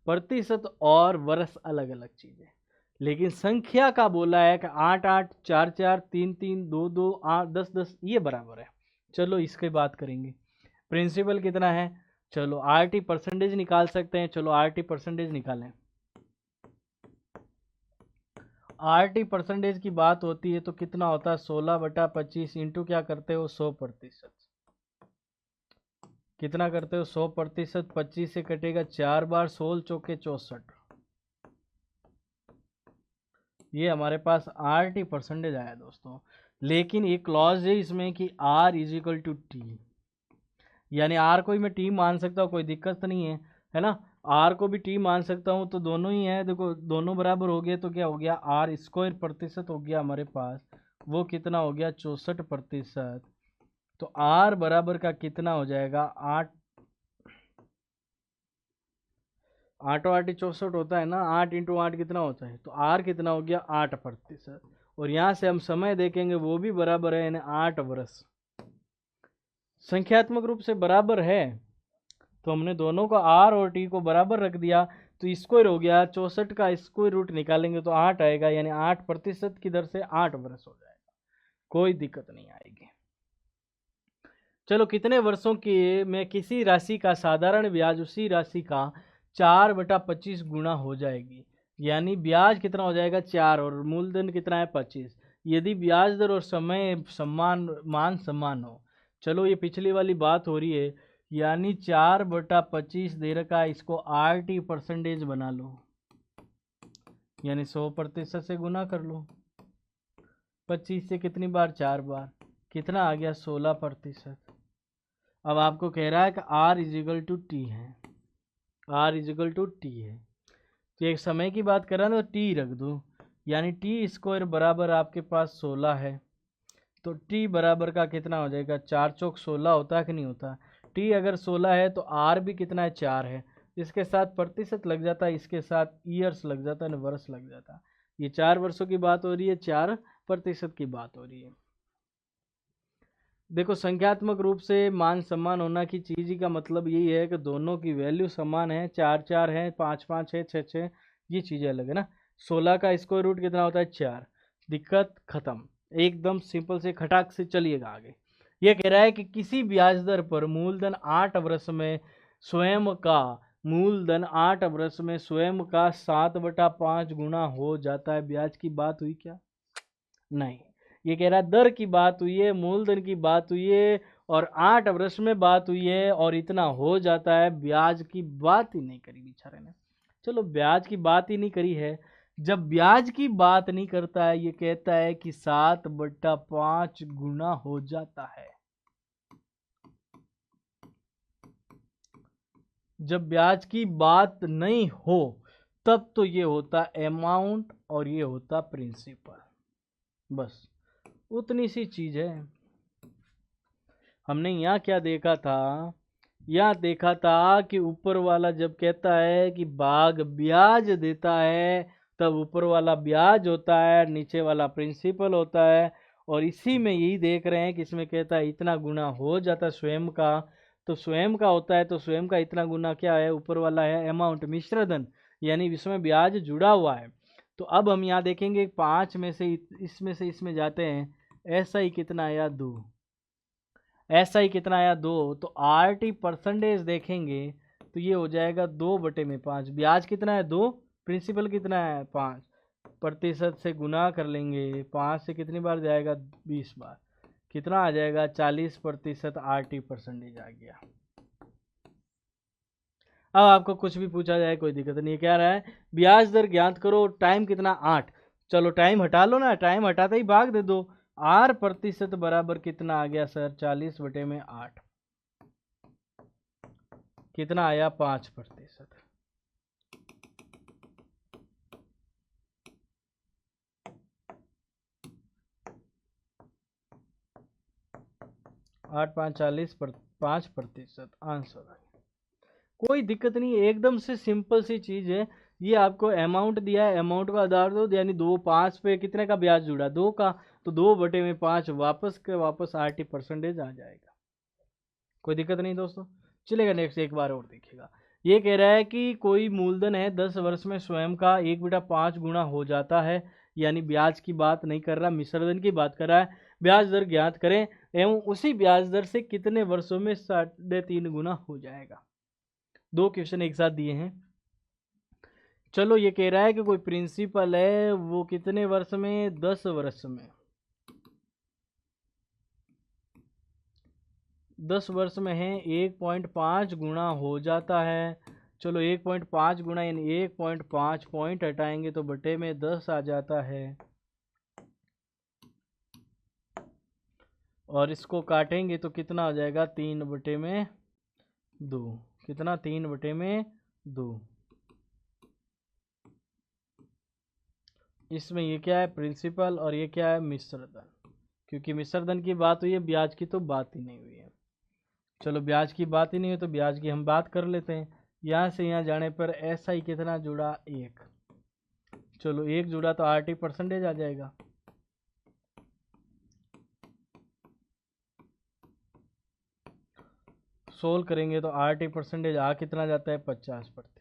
प्रतिशत और वर्ष अलग अलग चीज़ है, लेकिन संख्या का बोला है कि 8-8, 4-4, 3-3, 2-2, 8, 10-10 ये बराबर है। चलो इसकी बात करेंगे। प्रिंसिपल कितना है, चलो आरटी परसेंटेज निकाल सकते हैं, चलो आरटी परसेंटेज निकालें। आरटी परसेंटेज की बात होती है तो कितना होता है 16/25 इंटू क्या करते हो 100%, कितना करते हो 100%, 25 से कटेगा 4 बार, 16 चौके 64, ये हमारे पास आरटी परसेंटेज आया दोस्तों। लेकिन एक क्लॉज है इसमें कि आर इजिकल टू टी, यानी आर को ही मैं टी मान सकता हूँ, कोई दिक्कत नहीं है ना। आर को भी टी मान सकता हूँ, तो दोनों ही है, देखो दोनों बराबर हो गए तो क्या हो गया आर स्क्वायर प्रतिशत हो गया हमारे पास, वो कितना हो गया 64%। तो आर बराबर का कितना हो जाएगा 8, 8 64 होता है ना, 8 × 8 कितना होता है, तो आर कितना हो गया 8%। और यहाँ से हम समय देखेंगे वो भी बराबर है, यानी 8 वर्ष संख्यात्मक रूप से बराबर है, तो हमने दोनों को आर और टी को बराबर रख दिया, तो स्क्वायर हो गया 64 का स्क्वायर रूट निकालेंगे तो 8 आएगा, यानी 8% की दर से 8 वर्ष हो जाएगा, कोई दिक्कत नहीं आएगी। चलो कितने वर्षों के में किसी राशि का साधारण ब्याज उसी राशि का 4/25 गुना हो जाएगी, यानी ब्याज कितना हो जाएगा 4 और मूलधन कितना है 25, यदि ब्याज दर और समय समान हो। चलो ये पिछली वाली बात हो रही है, यानी 4/25 दे रखा है, इसको आरटी परसेंटेज बना लो, यानी 100% से गुना कर लो, 25 से कितनी बार 4 बार, कितना आ गया 16%। अब आपको कह रहा है कि आर इजिकल टू टी है, आर इजिकल टू टी है, तो एक समय की बात कर रहा है तो टी रख दो, यानी टी स्क्वायर बराबर आपके पास 16 है, तो टी बराबर का कितना हो जाएगा, 4 चौक 16 होता है कि नहीं होता। टी अगर 16 है तो आर भी कितना है, 4 है। इसके साथ प्रतिशत लग जाता है, इसके साथ ईयर्स लग जाता है, वर्ष लग जाता है। ये 4 वर्षों की बात हो रही है, 4% की बात हो रही है। देखो संख्यात्मक रूप से मान समान होना की चीज ही का मतलब यही है कि दोनों की वैल्यू समान है, 4 4 है, 5 5 है, 6 6, ये चीजें अलग है ना। 16 का स्क्वायर रूट कितना होता है, 4। दिक्कत खत्म, एकदम सिंपल से खटाक से चलिएगा आगे। ये कह रहा है कि किसी ब्याज दर पर मूलधन 8 वर्ष में स्वयं का मूलधन 8 वर्ष में स्वयं का 7/5 गुना हो जाता है। ब्याज की बात हुई क्या, नहीं। ये कह रहा है दर की बात हुई है, मूलधन की बात हुई है, और 8 वर्ष में बात हुई है, और इतना हो जाता है। ब्याज की बात ही नहीं करी बेचारे ने। चलो ब्याज की बात ही नहीं करी है, जब ब्याज की बात नहीं करता है, ये कहता है कि 7/5 गुना हो जाता है। जब ब्याज की बात नहीं हो तब तो ये होता अमाउंट और ये होता प्रिंसिपल, बस उतनी सी चीज है। हमने यहाँ क्या देखा था, यहाँ देखा था कि ऊपर वाला जब कहता है कि भाग ब्याज देता है, तब ऊपर वाला ब्याज होता है, नीचे वाला प्रिंसिपल होता है। और इसी में यही देख रहे हैं कि इसमें कहता है इतना गुना हो जाता है स्वयं का, तो स्वयं का होता है, तो स्वयं का इतना गुना क्या है, ऊपर वाला है अमाउंट, मिश्रधन, यानी इसमें ब्याज जुड़ा हुआ है। तो अब हम यहाँ देखेंगे 5 में से इसमें जाते हैं, ऐसा ही कितना आया 2, ऐसा ही कितना आया 2, तो आरटी परसेंटेज देखेंगे तो ये हो जाएगा 2/5। ब्याज कितना है 2, प्रिंसिपल कितना है 5, प्रतिशत से गुना कर लेंगे, 5 से कितनी बार जाएगा, 20 बार, कितना आ जाएगा 40% आरटी परसेंटेज आ गया। अब आपको कुछ भी पूछा जाए कोई दिक्कत नहीं है। क्या रहा है, ब्याज दर ज्ञात करो, टाइम कितना 8, चलो टाइम हटा लो ना, टाइम हटाते ही भाग दे दो। 8% बराबर कितना आ गया सर, 40/8, कितना आया 5%। 8 5 40 5%, आंसर आ गया। कोई दिक्कत नहीं, एकदम से सिंपल सी चीज है। ये आपको अमाउंट दिया है, अमाउंट का आधार दो, यानी 2 5 पे कितने का ब्याज जुड़ा, 2 का, तो 2/5 वापस के वापस 80% आ जाएगा। कोई दिक्कत नहीं दोस्तों, चलेगा। नेक्स्ट एक बार और देखिएगा। ये कह रहा है कि कोई मूलधन है 10 वर्ष में स्वयं का 1/5 गुना हो जाता है, यानी ब्याज की बात नहीं कर रहा, मिश्रधन की बात कर रहा है। ब्याज दर ज्ञात करें एवं उसी ब्याज दर से कितने वर्षों में 3.5 गुना हो जाएगा। 2 क्वेश्चन एक साथ दिए हैं। चलो ये कह रहा है कि कोई प्रिंसिपल है, वो कितने वर्ष में, 10 वर्ष में, 10 वर्ष में है, 1.5 गुना हो जाता है। चलो 1.5 गुना यानी 1.5 पॉइंट हटाएंगे तो बटे में 10 आ जाता है, और इसको काटेंगे तो कितना हो जाएगा, 3/2, कितना 3/2। इसमें ये क्या है, प्रिंसिपल, और ये क्या है, मिश्रधन। क्योंकि मिश्रधन की बात हुई है, ब्याज की तो बात ही नहीं हुई है। चलो ब्याज की बात ही नहीं हुई तो ब्याज की हम बात कर लेते हैं। यहाँ से यहाँ जाने पर ऐसा ही कितना जुड़ा, 1। चलो 1 जुड़ा तो 80% आ जाएगा। सोल्व करेंगे तो 80% आ कितना जाता है, 50%।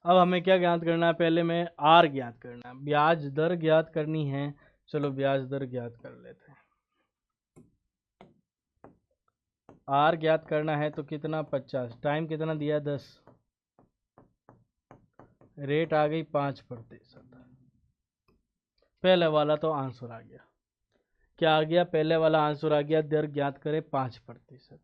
अब हमें क्या ज्ञात करना है, पहले में आर ज्ञात करना है, ब्याज दर ज्ञात करनी है। चलो ब्याज दर ज्ञात कर लेते हैं। आर ज्ञात करना है तो कितना, 50, टाइम कितना दिया, 10, रेट आ गई 5%। पहले वाला तो आंसर आ गया, क्या आ गया, पहले वाला आंसर आ गया, दर ज्ञात करें 5%।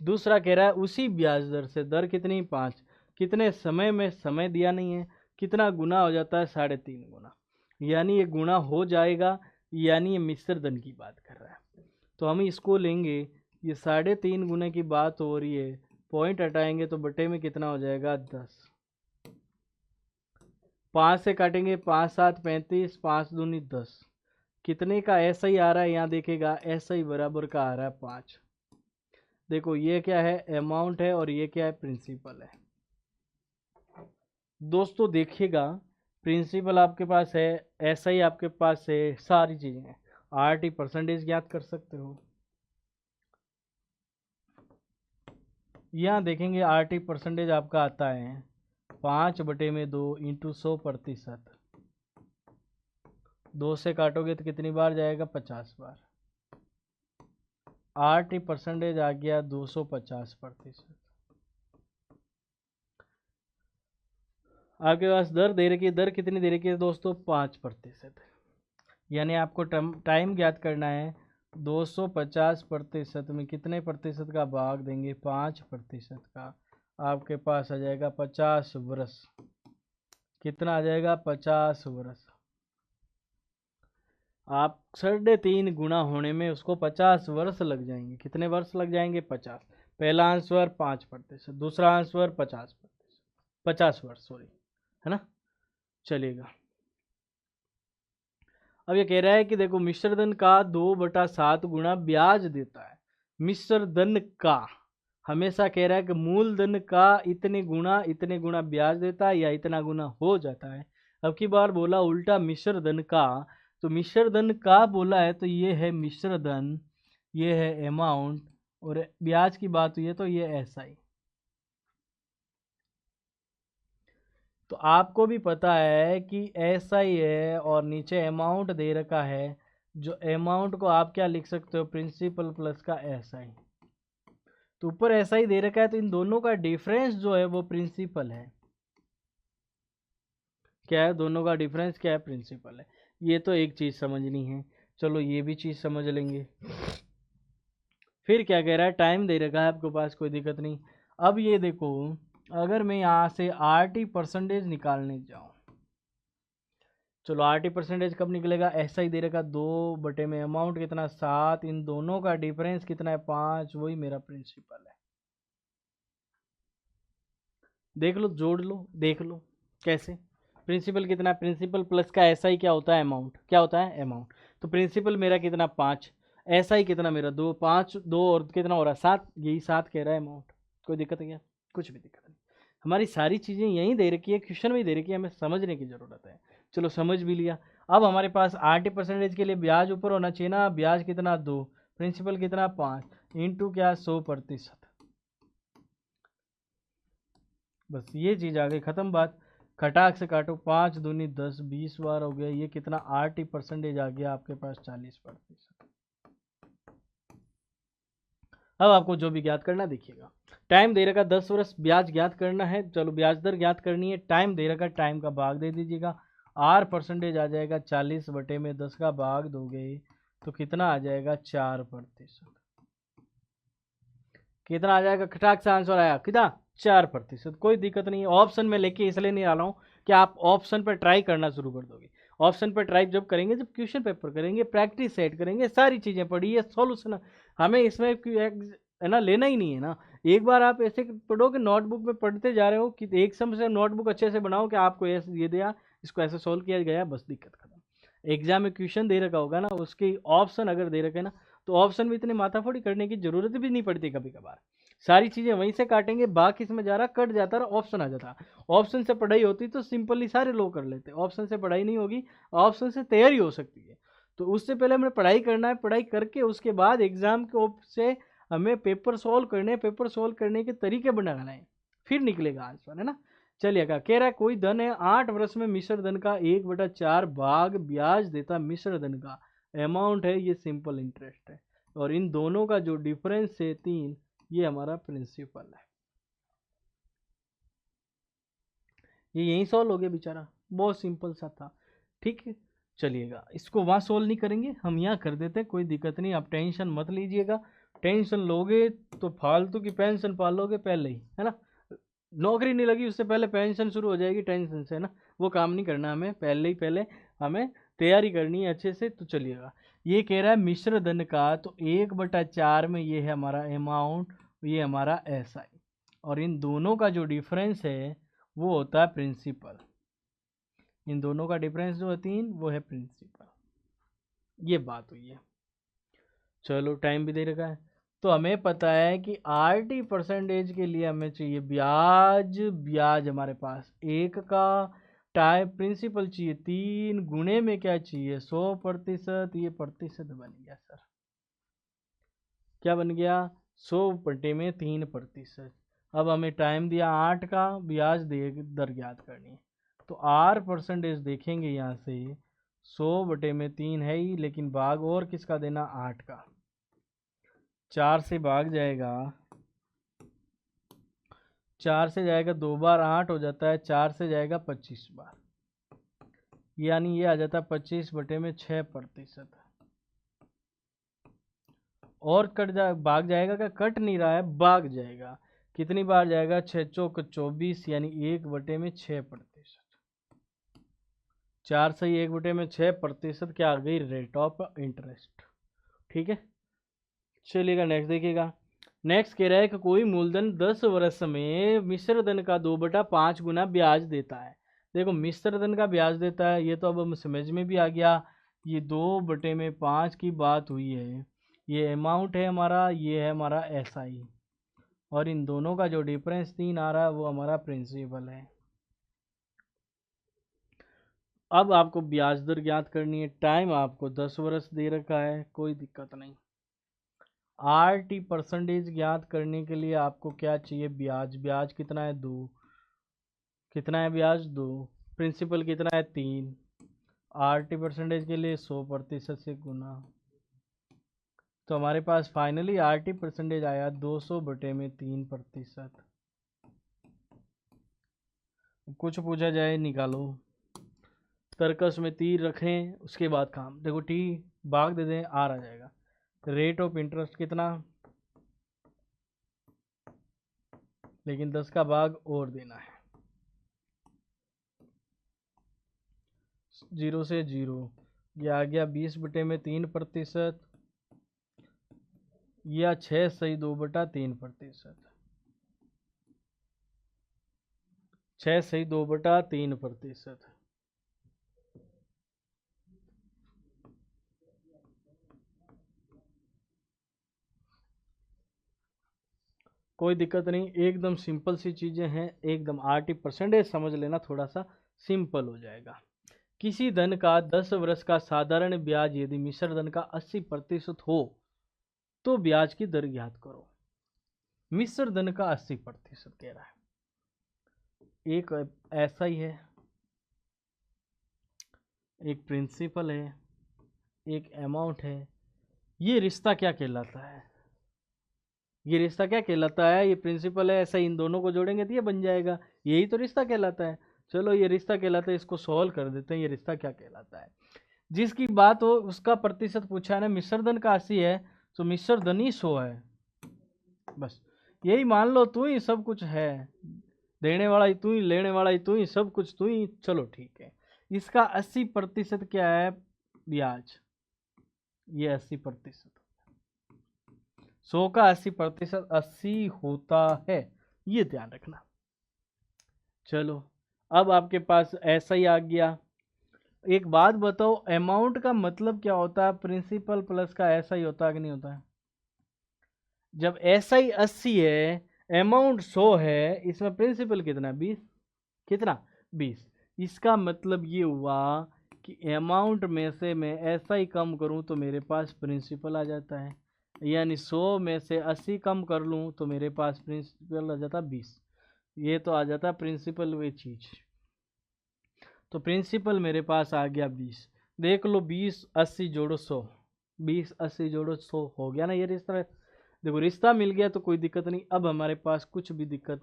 दूसरा कह रहा है उसी ब्याज दर से, दर कितनी, 5, कितने समय में, समय दिया नहीं है, कितना गुना हो जाता है, 3.5 गुना, यानी ये गुना हो जाएगा, यानी ये मिश्रधन की बात कर रहा है। तो हम इसको लेंगे, ये 3.5 गुने की बात हो रही है, पॉइंट हटाएंगे तो बटे में कितना हो जाएगा, 10, 5 से काटेंगे, 5 7 35, 5 दूनी 10, कितने का ऐसा ही आ रहा है, यहाँ देखेगा ऐसा ही बराबर का आ रहा है 5। देखो ये क्या है, अमाउंट है, और ये क्या है, प्रिंसिपल है। दोस्तों देखिएगा, प्रिंसिपल आपके पास है, ऐसा ही आपके पास है, सारी चीज़ें हैं। आरटी परसेंटेज ज्ञात कर सकते हो। यहाँ देखेंगे आरटी परसेंटेज आपका आता है 5/2 इंटू 100%। 2 से काटोगे तो कितनी बार जाएगा, 50 बार। आरटी परसेंटेज आ गया 250%। आपके पास दर दे रखी है, दर कितनी दे रखी है दोस्तों, 5%। यानी आपको टाइम ज्ञात करना है। 250% में कितने प्रतिशत का भाग देंगे, 5% का। आपके पास आ जाएगा 50 वर्ष। कितना आ जाएगा, 50 वर्ष। आप 3.5 गुना होने में उसको 50 वर्ष लग जाएंगे। कितने वर्ष लग जाएंगे, 50। पहला आंसर 5%, दूसरा आंसर 50%, 50 वर्ष, सॉरी, है ना। चलिएगा, अब ये कह रहा है कि देखो मिश्र धन का 2/7 गुना ब्याज देता है। मिश्र धन का हमेशा कह रहा है कि मूल धन का इतने गुना ब्याज देता है या इतना गुना हो जाता है। अब की बार बोला उल्टा मिश्र धन का, तो मिश्र धन का बोला है तो ये है मिश्र धन, ये है अमाउंट, और ब्याज की बात हुई है तो ये SI। तो आपको भी पता है कि SI है और नीचे अमाउंट दे रखा है। जो अमाउंट को आप क्या लिख सकते हो, प्रिंसिपल प्लस का SI। तो ऊपर SI दे रखा है तो इन दोनों का डिफरेंस जो है वो प्रिंसिपल है। क्या है, दोनों का डिफरेंस क्या है, प्रिंसिपल है। ये तो एक चीज समझनी है। चलो ये भी चीज समझ लेंगे। फिर क्या कह रहा है, टाइम दे रखा है आपके पास, कोई दिक्कत नहीं। अब ये देखो, अगर मैं यहाँ से RT परसेंटेज निकालने जाऊँ, चलो RT परसेंटेज कब निकलेगा, ऐसा ही दे रखा 2 में अमाउंट कितना 7, इन दोनों का डिफरेंस कितना है 5, वही मेरा प्रिंसिपल है। देख लो, जोड़ लो, देख लो कैसे। प्रिंसिपल कितना है, प्रिंसिपल प्लस का SI क्या होता है, अमाउंट। क्या होता है, अमाउंट। तो प्रिंसिपल मेरा कितना 5, SI कितना मेरा 2, 5 2 और कितना हो रहा है 7, यही 7 कह रहा है अमाउंट। कोई दिक्कत है क्या, कुछ भी दिक्कत नहीं। हमारी सारी चीज़ें यहीं दे रखी है, क्वेश्चन में दे रखी है, हमें समझने की ज़रूरत है। चलो समझ भी लिया। अब हमारे पास RT परसेंटेज के लिए ब्याज ऊपर होना चाहिए ना, ब्याज कितना 2, प्रिंसिपल कितना 5, इंटू क्या 100%। बस ये चीज़ आ गई, ख़त्म बात। खटाक से काटो, 5 दूनी 10, 20 बार हो गया। ये कितना RT परसेंटेज आ गया आपके पास, 40%। अब आपको जो भी ज्ञात करना देखिएगा। टाइम दे रखा 10 वर्ष, ब्याज ज्ञात करना है। चलो ब्याज दर ज्ञात करनी है, टाइम दे रखा, टाइम का भाग दे दीजिएगा। R परसेंटेज आ जाएगा 40/10 का भाग दोगे तो कितना आ जाएगा, 4%। कितना आ जाएगा, खटाक से आंसर आया कितना, 4%। कोई दिक्कत नहीं है। ऑप्शन में लेके इसलिए नहीं आ रहा हूँ कि आप ऑप्शन पर ट्राई करना शुरू कर दोगे। ऑप्शन पर ट्राई जब करेंगे, जब क्वेश्चन पेपर करेंगे, प्रैक्टिस सेट करेंगे, सारी चीज़ें पढ़ी है, सॉल्यूशन हमें इसमें है ना लेना ही नहीं है ना। एक बार आप ऐसे पढ़ोगे, नोटबुक में पढ़ते जा रहे हो कि एक समय से नोटबुक अच्छे से बनाओ कि आपको ऐसे ये दिया, इसको ऐसे सोल्व किया गया, बस दिक्कत खत्म। एग्जाम में क्वेश्चन दे रखा होगा ना, उसके ऑप्शन अगर दे रखे ना, तो ऑप्शन में इतनी माथाफोड़ी करने की जरूरत भी नहीं पड़ती कभी कभार। सारी चीज़ें वहीं से काटेंगे, बाकी इसमें जा रहा कट जाता रहा, ऑप्शन आ जाता। ऑप्शन से पढ़ाई होती तो सिंपली सारे लोग कर लेते, ऑप्शन से पढ़ाई नहीं होगी, ऑप्शन से तैयारी हो सकती है। तो उससे पहले हमें पढ़ाई करना है, पढ़ाई करके उसके बाद एग्जाम के से हमें पेपर सॉल्व करने, पेपर सॉल्व करने के तरीके बनाना है, फिर निकलेगा आंसर, है ना। चलिएगा, कह रहा है कोई धन है 8 वर्ष में मिश्र धन का 1/4 भाग ब्याज देता मिश्र धन का अमाउंट है, ये सिंपल इंटरेस्ट है, और इन दोनों का जो डिफरेंस है 3, ये हमारा प्रिंसिपल है। ये यहीं सॉल्व हो गया बेचारा, बहुत सिंपल सा था। ठीक है, चलिएगा, इसको वहाँ सॉल्व नहीं करेंगे, हम यहाँ कर देते हैं, कोई दिक्कत नहीं, आप टेंशन मत लीजिएगा। टेंशन लोगे तो फालतू की पेंशन पालोगे पहले ही, है ना। नौकरी नहीं लगी उससे पहले पेंशन शुरू हो जाएगी टेंशन से, ना। वो काम नहीं करना हमें, पहले ही पहले हमें तैयारी करनी है अच्छे से। तो चलिएगा, ये कह रहा है मिश्र धन का, तो 1/4 में ये है हमारा अमाउंट, ये हमारा SI, और इन दोनों का जो डिफरेंस है वो होता है प्रिंसिपल। इन दोनों का डिफरेंस जो है 3, वो है प्रिंसिपल। ये बात हुई है। चलो टाइम भी दे रखा है, तो हमें पता है कि RT परसेंटेज के लिए हमें चाहिए ब्याज। ब्याज हमारे पास 1 का, टाइम प्रिंसिपल चाहिए 3, गुणे में क्या चाहिए 100%। ये प्रतिशत बन गया सर, क्या बन गया 100/3%। अब हमें टाइम दिया 8 का, ब्याज दे दर ज्ञात करनी है, तो R परसेंटेज देखेंगे यहाँ से 100/3 है ही, लेकिन भाग और किसका देना 8 का। 4 से भाग जाएगा, 4 से जाएगा 2 बार 8 हो जाता है, 4 से जाएगा 25 बार, यानी ये आ जाता है 25/6%। और कट जा भाग जाएगा, क्या कट नहीं रहा है, भाग जाएगा। कितनी बार जाएगा 6 चौक 24, यानी 1/6%। 4 से 1/6% क्या आ गई, रेट ऑफ इंटरेस्ट। ठीक है, चलिएगा नेक्स्ट देखिएगा। नेक्स्ट कह रहा है कि कोई मूलधन 10 वर्ष में मिश्र धन का 2/5 गुना ब्याज देता है। देखो मिश्र धन का ब्याज देता है, ये तो अब हम समझ में भी आ गया। ये 2/5 की बात हुई है, ये अमाउंट है हमारा, ये है हमारा SI, और इन दोनों का जो डिफरेंस 3 आ रहा है वो हमारा प्रिंसिपल है। अब आपको ब्याज दर ज्ञात करनी है, टाइम आपको 10 वर्ष दे रखा है, कोई दिक्कत नहीं। RT परसेंटेज ज्ञात करने के लिए आपको क्या चाहिए, ब्याज। ब्याज कितना है 2, कितना है ब्याज 2, प्रिंसिपल कितना है 3। RT परसेंटेज के लिए 100% से गुना, तो हमारे पास फाइनली RT परसेंटेज आया 200/3%। कुछ पूछा जाए निकालो, तर्कस में तीर रखें उसके बाद काम। देखो T भाग दे दें, R आ जाएगा। रेट ऑफ इंटरेस्ट कितना, लेकिन 10 का भाग और देना है, 0 से 0, ये आ गया 20/3%, या 6 सही 2/3%। 6 सही 2/3%। कोई दिक्कत नहीं, एकदम सिंपल सी चीज़ें हैं, एकदम RT परसेंटेज समझ लेना, थोड़ा सा सिंपल हो जाएगा। किसी धन का 10 वर्ष का साधारण ब्याज यदि मिश्र धन का 80% हो तो ब्याज की दर ज्ञात करो। मिश्र धन का 80% कह रहा है, एक ऐसा ही है, एक प्रिंसिपल है, एक अमाउंट है। ये रिश्ता क्या कहलाता है, ये रिश्ता क्या कहलाता है, ये प्रिंसिपल है, ऐसा इन दोनों को जोड़ेंगे तो ये बन जाएगा, यही तो रिश्ता कहलाता है। चलो ये रिश्ता कहलाता है, इसको सॉल्व कर देते हैं, ये रिश्ता क्या कहलाता है। जिसकी बात हो उसका प्रतिशत पूछा है ना, मिश्र धन का 80 है तो मिश्र धन ही 100 है, बस यही मान लो, तू ही सब कुछ है, देने वाला ही तू ही, लेने वाला ही तू ही, सब कुछ तू ही। चलो ठीक है, इसका 80% क्या है ब्याज, ये 80%, 100 का 80% 80 होता है, ये ध्यान रखना। चलो अब आपके पास ऐसा ही आ गया। एक बात बताओ, अमाउंट का मतलब क्या होता है, प्रिंसिपल प्लस का ऐसा ही होता है कि नहीं होता है। जब SI 80 है, अमाउंट 100 है, इसमें प्रिंसिपल कितना 20, कितना 20। इसका मतलब ये हुआ कि अमाउंट में से मैं SI कम करूं तो मेरे पास प्रिंसिपल आ जाता है, यानी 100 में से 80 कम कर लूं तो मेरे पास प्रिंसिपल आ जाता 20। ये तो आ जाता प्रिंसिपल वे चीज़, तो प्रिंसिपल मेरे पास आ गया 20। देख लो 20 80 जोड़ो 100, 20 80 जोड़ो 100 हो गया ना ये रिश्ता। देखो रिश्ता मिल गया तो कोई दिक्कत नहीं, अब हमारे पास कुछ भी दिक्कत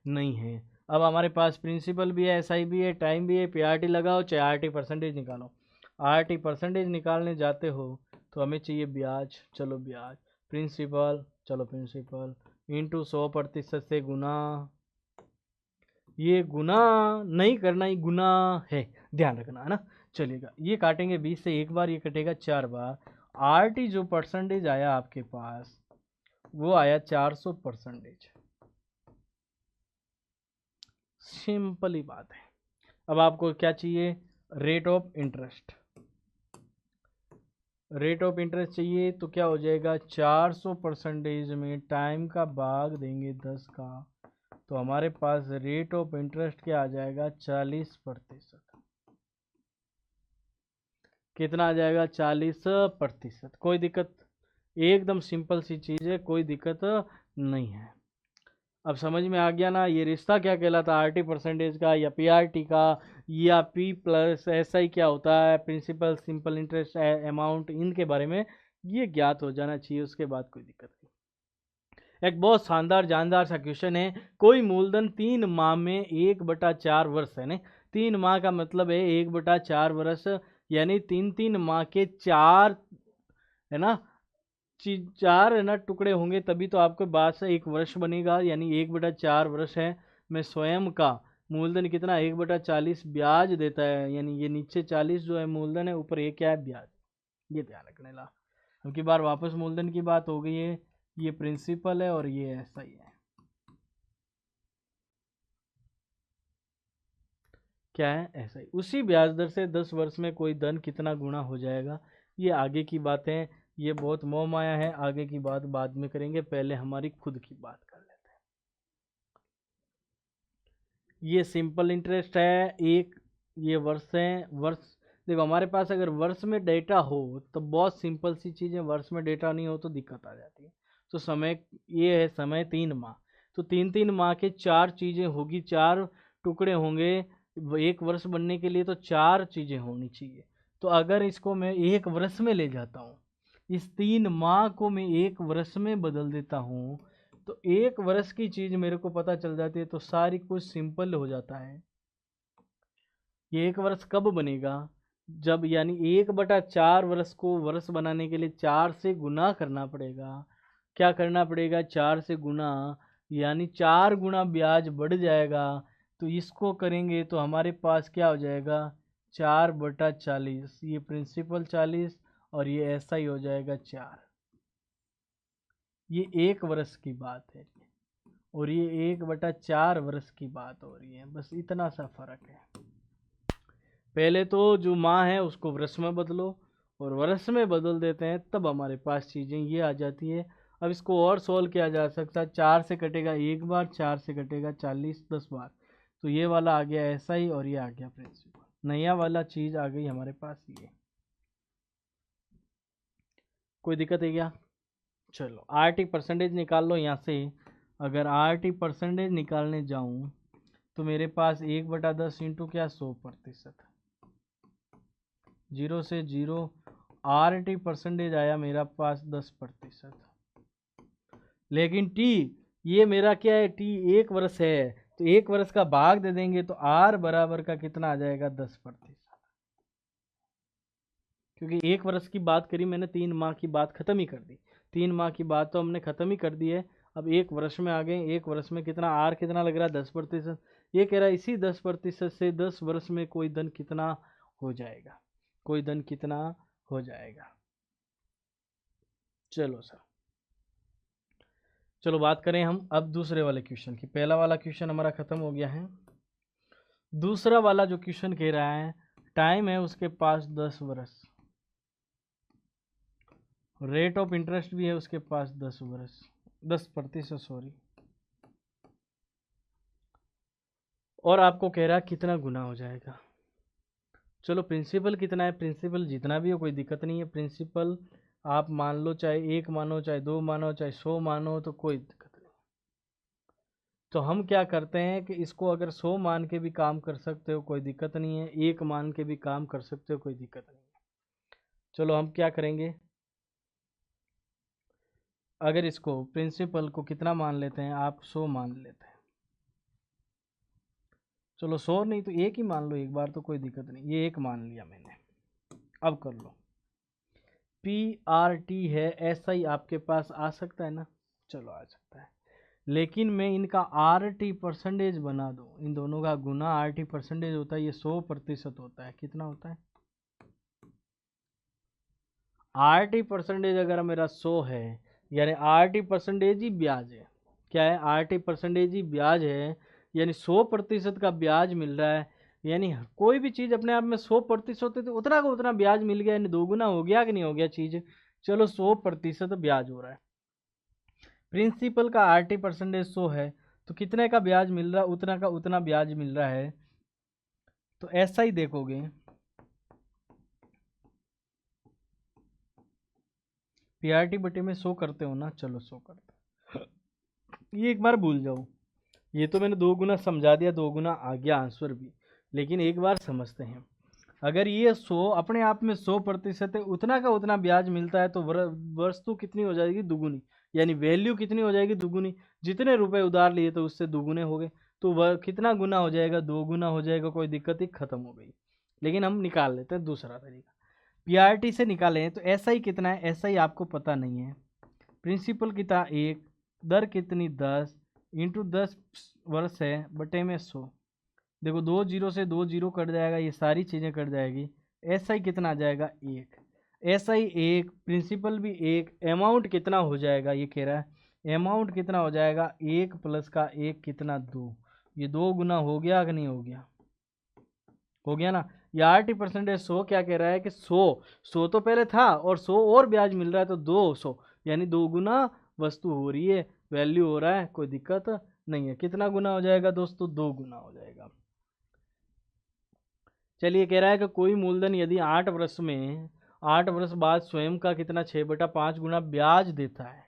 नहीं है। अब हमारे पास प्रिंसिपल भी है, SI भी है, टाइम भी है, PRT लगाओ चाहे RT परसेंटेज निकालो। RT परसेंटेज निकालने जाते हो तो हमें चाहिए ब्याज, चलो ब्याज, प्रिंसिपल, चलो प्रिंसिपल, इंटू 100% से गुना, ये गुना नहीं करना, ये गुना है, ध्यान रखना है ना। चलिएगा ये काटेंगे 20 से एक बार, ये कटेगा 4 बार। RT जो परसेंटेज आया आपके पास वो आया 400%। सिंपल ही बात है। अब आपको क्या चाहिए, rate of interest. Rate of interest चाहिए तो क्या हो जाएगा 400% में टाइम का भाग देंगे 10 का, तो हमारे पास रेट ऑफ इंटरेस्ट क्या आ जाएगा 40%। कितना आ जाएगा 40%। कोई दिक्कत, एकदम सिंपल सी चीज़ है, कोई दिक्कत नहीं है। अब समझ में आ गया ना ये रिश्ता क्या कहलाता है, आरटी परसेंटेज का या पीआरटी का, या पी प्लस एसआई क्या होता है, प्रिंसिपल सिंपल इंटरेस्ट अमाउंट, इनके बारे में ये ज्ञात हो जाना चाहिए, उसके बाद कोई दिक्कत नहीं। एक बहुत शानदार जानदार सा क्वेश्चन है, कोई मूलधन 3 माह में 1/4 वर्ष है ना, 3 माह का मतलब है 1/4 वर्ष, यानी 3 माह के 4 है ना, 4 है ना टुकड़े होंगे तभी तो आपके पास 1 वर्ष बनेगा, यानी 1/4 वर्ष है। मैं स्वयं का मूलधन कितना 1/40 ब्याज देता है, यानी ये नीचे 40 जो है मूलधन है, ऊपर ये क्या है ब्याज, ये ध्यान रखने ला। अब की बार वापस मूलधन की बात हो गई है, ये प्रिंसिपल है और ये ऐसा ही है, क्या है ऐसा ही। उसी ब्याज दर से 10 वर्ष में कोई धन कितना गुना हो जाएगा, ये आगे की बातें हैं, ये बहुत मोह माया है, आगे की बात बाद में करेंगे, पहले हमारी खुद की बात कर लेते हैं। ये सिंपल इंटरेस्ट है, एक ये वर्ष है, वर्ष देखो हमारे पास अगर वर्ष में डेटा हो तो बहुत सिंपल सी चीज़ है, वर्ष में डेटा नहीं हो तो दिक्कत आ जाती है। तो समय ये है, समय 3 माह, तो 3 माह के 4 चीज़ें होगी, 4 टुकड़े होंगे, 1 वर्ष बनने के लिए तो 4 चीज़ें होनी चाहिए। तो अगर इसको मैं 1 वर्ष में ले जाता हूँ, इस 3 माह को मैं 1 वर्ष में बदल देता हूँ, तो 1 वर्ष की चीज़ मेरे को पता चल जाती है, तो सारी कुछ सिंपल हो जाता है। ये 1 वर्ष कब बनेगा, जब यानी 1/4 वर्ष को वर्ष बनाने के लिए 4 से गुना करना पड़ेगा। क्या करना पड़ेगा 4 से गुना, यानी 4 गुना ब्याज बढ़ जाएगा। तो इसको करेंगे तो हमारे पास क्या हो जाएगा 4/40, ये प्रिंसिपल 40 और ये ऐसा ही हो जाएगा 4। ये 1 वर्ष की बात है और ये 1/4 वर्ष की बात हो रही है, बस इतना सा फर्क है। पहले तो जो माह है उसको वर्ष में बदलो, और वर्ष में बदल देते हैं तब हमारे पास चीज़ें ये आ जाती है। अब इसको और सोल्व किया जा सकता है, 4 से कटेगा 1 बार, 4 से कटेगा 40 10 बार, तो ये वाला आ गया ऐसा ही और ये आ गया प्रिंसिपल, नया वाला चीज़ आ गई हमारे पास ये। कोई दिक्कत है क्या? चलो आरटी परसेंटेज निकाल लो यहाँ से। अगर आरटी परसेंटेज निकालने जाऊँ तो मेरे पास 1/10 इंटू क्या 100%, 0 से 0, आरटी परसेंटेज आया मेरा पास 10%। लेकिन टी ये मेरा क्या है, टी 1 वर्ष है, तो 1 वर्ष का भाग दे देंगे तो आर बराबर का कितना आ जाएगा 10%। क्योंकि 1 वर्ष की बात करी मैंने, 3 माह की बात खत्म ही कर दी, 3 माह की बात तो हमने खत्म ही कर दी है। अब 1 वर्ष में आ गए, 1 वर्ष में कितना आर कितना लग रहा है 10%, ये कह रहा है इसी 10% से 10 वर्ष में कोई धन कितना हो जाएगा, कोई धन कितना हो जाएगा। चलो सर, चलो बात करें हम अब दूसरे वाले क्वेश्चन की। पहला वाला क्वेश्चन हमारा खत्म हो गया है, दूसरा वाला जो क्वेश्चन कह रहा है टाइम है उसके पास 10 वर्ष, रेट ऑफ इंटरेस्ट भी है उसके पास 10 वर्ष, 10% सॉरी, और आपको कह रहा है कितना गुना हो जाएगा। चलो प्रिंसिपल कितना है, प्रिंसिपल जितना भी हो कोई दिक्कत नहीं है, प्रिंसिपल आप मान लो, चाहे 1 मानो, चाहे 2 मानो, चाहे 100 मानो, तो कोई दिक्कत नहीं। तो हम क्या करते हैं कि इसको अगर 100 मान के भी काम कर सकते हो कोई दिक्कत नहीं है, 1 मान के भी काम कर सकते हो कोई दिक्कत नहीं है। चलो हम क्या करेंगे, अगर इसको प्रिंसिपल को कितना मान लेते हैं आप, 100 मान लेते हैं। चलो 100 नहीं तो 1 ही मान लो एक बार, तो कोई दिक्कत नहीं, ये 1 मान लिया मैंने। अब कर लो, पीआरटी है ऐसा ही आपके पास आ सकता है ना, चलो आ सकता है, लेकिन मैं इनका आरटी परसेंटेज बना दूँ, इन दोनों का गुना आरटी परसेंटेज होता है, ये 100% होता है, कितना होता है आरटी परसेंटेज, अगर मेरा 100 है यानी आरटी परसेंटेज ही ब्याज है, क्या है आरटी परसेंटेज ही ब्याज है, यानी 100% का ब्याज मिल रहा है, यानी कोई भी चीज़ अपने आप में 100% होती तो उतना का उतना ब्याज मिल गया, यानी दोगुना हो गया कि नहीं हो गया चीज़। चलो 100% ब्याज हो रहा है, प्रिंसिपल का RT% 100 है, तो कितने का ब्याज मिल रहा है, उतना का उतना ब्याज मिल रहा है। तो ऐसा ही देखोगे, PRT बटे में 100 करते हो ना, चलो 100 करते, ये एक बार भूल जाओ, ये तो मैंने 2 गुना समझा दिया, 2 गुना आ गया आंसर भी, लेकिन एक बार समझते हैं। अगर ये 100 अपने आप में 100% है, उतना का उतना ब्याज मिलता है, तो वस्तु कितनी हो जाएगी, दुगुनी, यानी वैल्यू कितनी हो जाएगी, दुगुनी। जितने रुपए उधार लिए तो उससे दुगुने हो गए, तो वह कितना गुना हो जाएगा, 2 गुना हो जाएगा, कोई दिक्कत ही खत्म हो गई। लेकिन हम निकाल लेते हैं दूसरा तरीका, PRT से निकालें तो ऐसा ही कितना है, ऐसा ही आपको पता नहीं है। प्रिंसिपल कितना 1, दर कितनी 10 इंटू 10 वर्ष है बटे में 100। देखो 2 जीरो से 2 जीरो कट जाएगा, ये सारी चीज़ें कट जाएगी। ऐसा ही कितना आ जाएगा 1, ऐसा ही 1, प्रिंसिपल भी 1, अमाउंट कितना हो जाएगा, ये कह रहा है अमाउंट कितना हो जाएगा 1 प्लस का 1 कितना 2, ये 2 गुना हो गया कि नहीं हो गया, हो गया ना। ये RT% 100 क्या कह रहा है कि 100 तो पहले था और 100 और ब्याज मिल रहा है, तो 200, यानी 2 गुना वस्तु हो रही है, वैल्यू हो रहा है, कोई दिक्कत नहीं है। कितना गुना हो जाएगा दोस्तों, 2 गुना हो जाएगा। चलिए कह रहा है कि कोई मूलधन यदि 8 वर्ष में 8 वर्ष बाद स्वयं का कितना 6/5 गुना ब्याज देता है,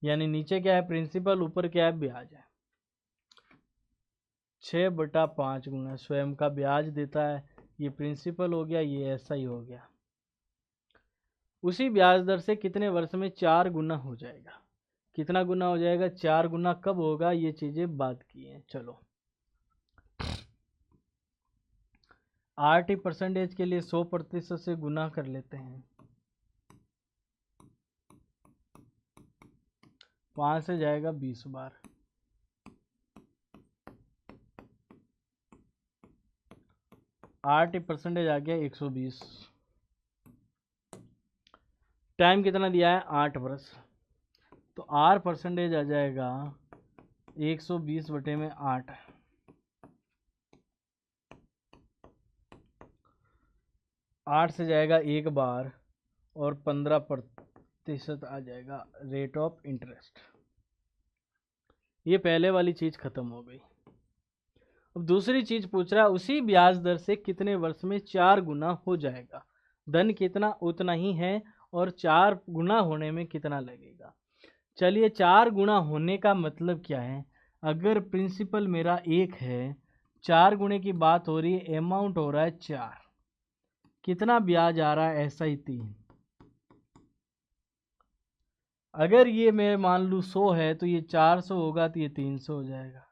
यानी नीचे क्या है प्रिंसिपल, ऊपर क्या है ब्याज है, 6/5 गुना स्वयं का ब्याज देता है, ये प्रिंसिपल हो गया, ये ऐसा ही हो गया। उसी ब्याज दर से कितने वर्ष में 4 गुना हो जाएगा, कितना गुना हो जाएगा, 4 गुना कब होगा, ये चीजें बात की हैं। चलो RT% के लिए 100% से गुना कर लेते हैं, 5 से जाएगा 20 बार, RT% आ गया 120। टाइम कितना दिया है 8 वर्ष, तो R% आ जाएगा 120 बटे में 8, 8 से जाएगा 1 बार और 15% आ जाएगा रेट ऑफ इंटरेस्ट। ये पहले वाली चीज खत्म हो गई। अब दूसरी चीज पूछ रहा है, उसी ब्याज दर से कितने वर्ष में 4 गुना हो जाएगा, धन कितना उतना ही है, और 4 गुना होने में कितना लगेगा। चलिए 4 गुना होने का मतलब क्या है, अगर प्रिंसिपल मेरा 1 है, 4 गुने की बात हो रही है, अमाउंट हो रहा है 4, कितना ब्याज आ रहा है, ऐसा ही 3। अगर ये मैं मान लूँ 100 है, तो ये 400 होगा, तो ये 300 हो जाएगा।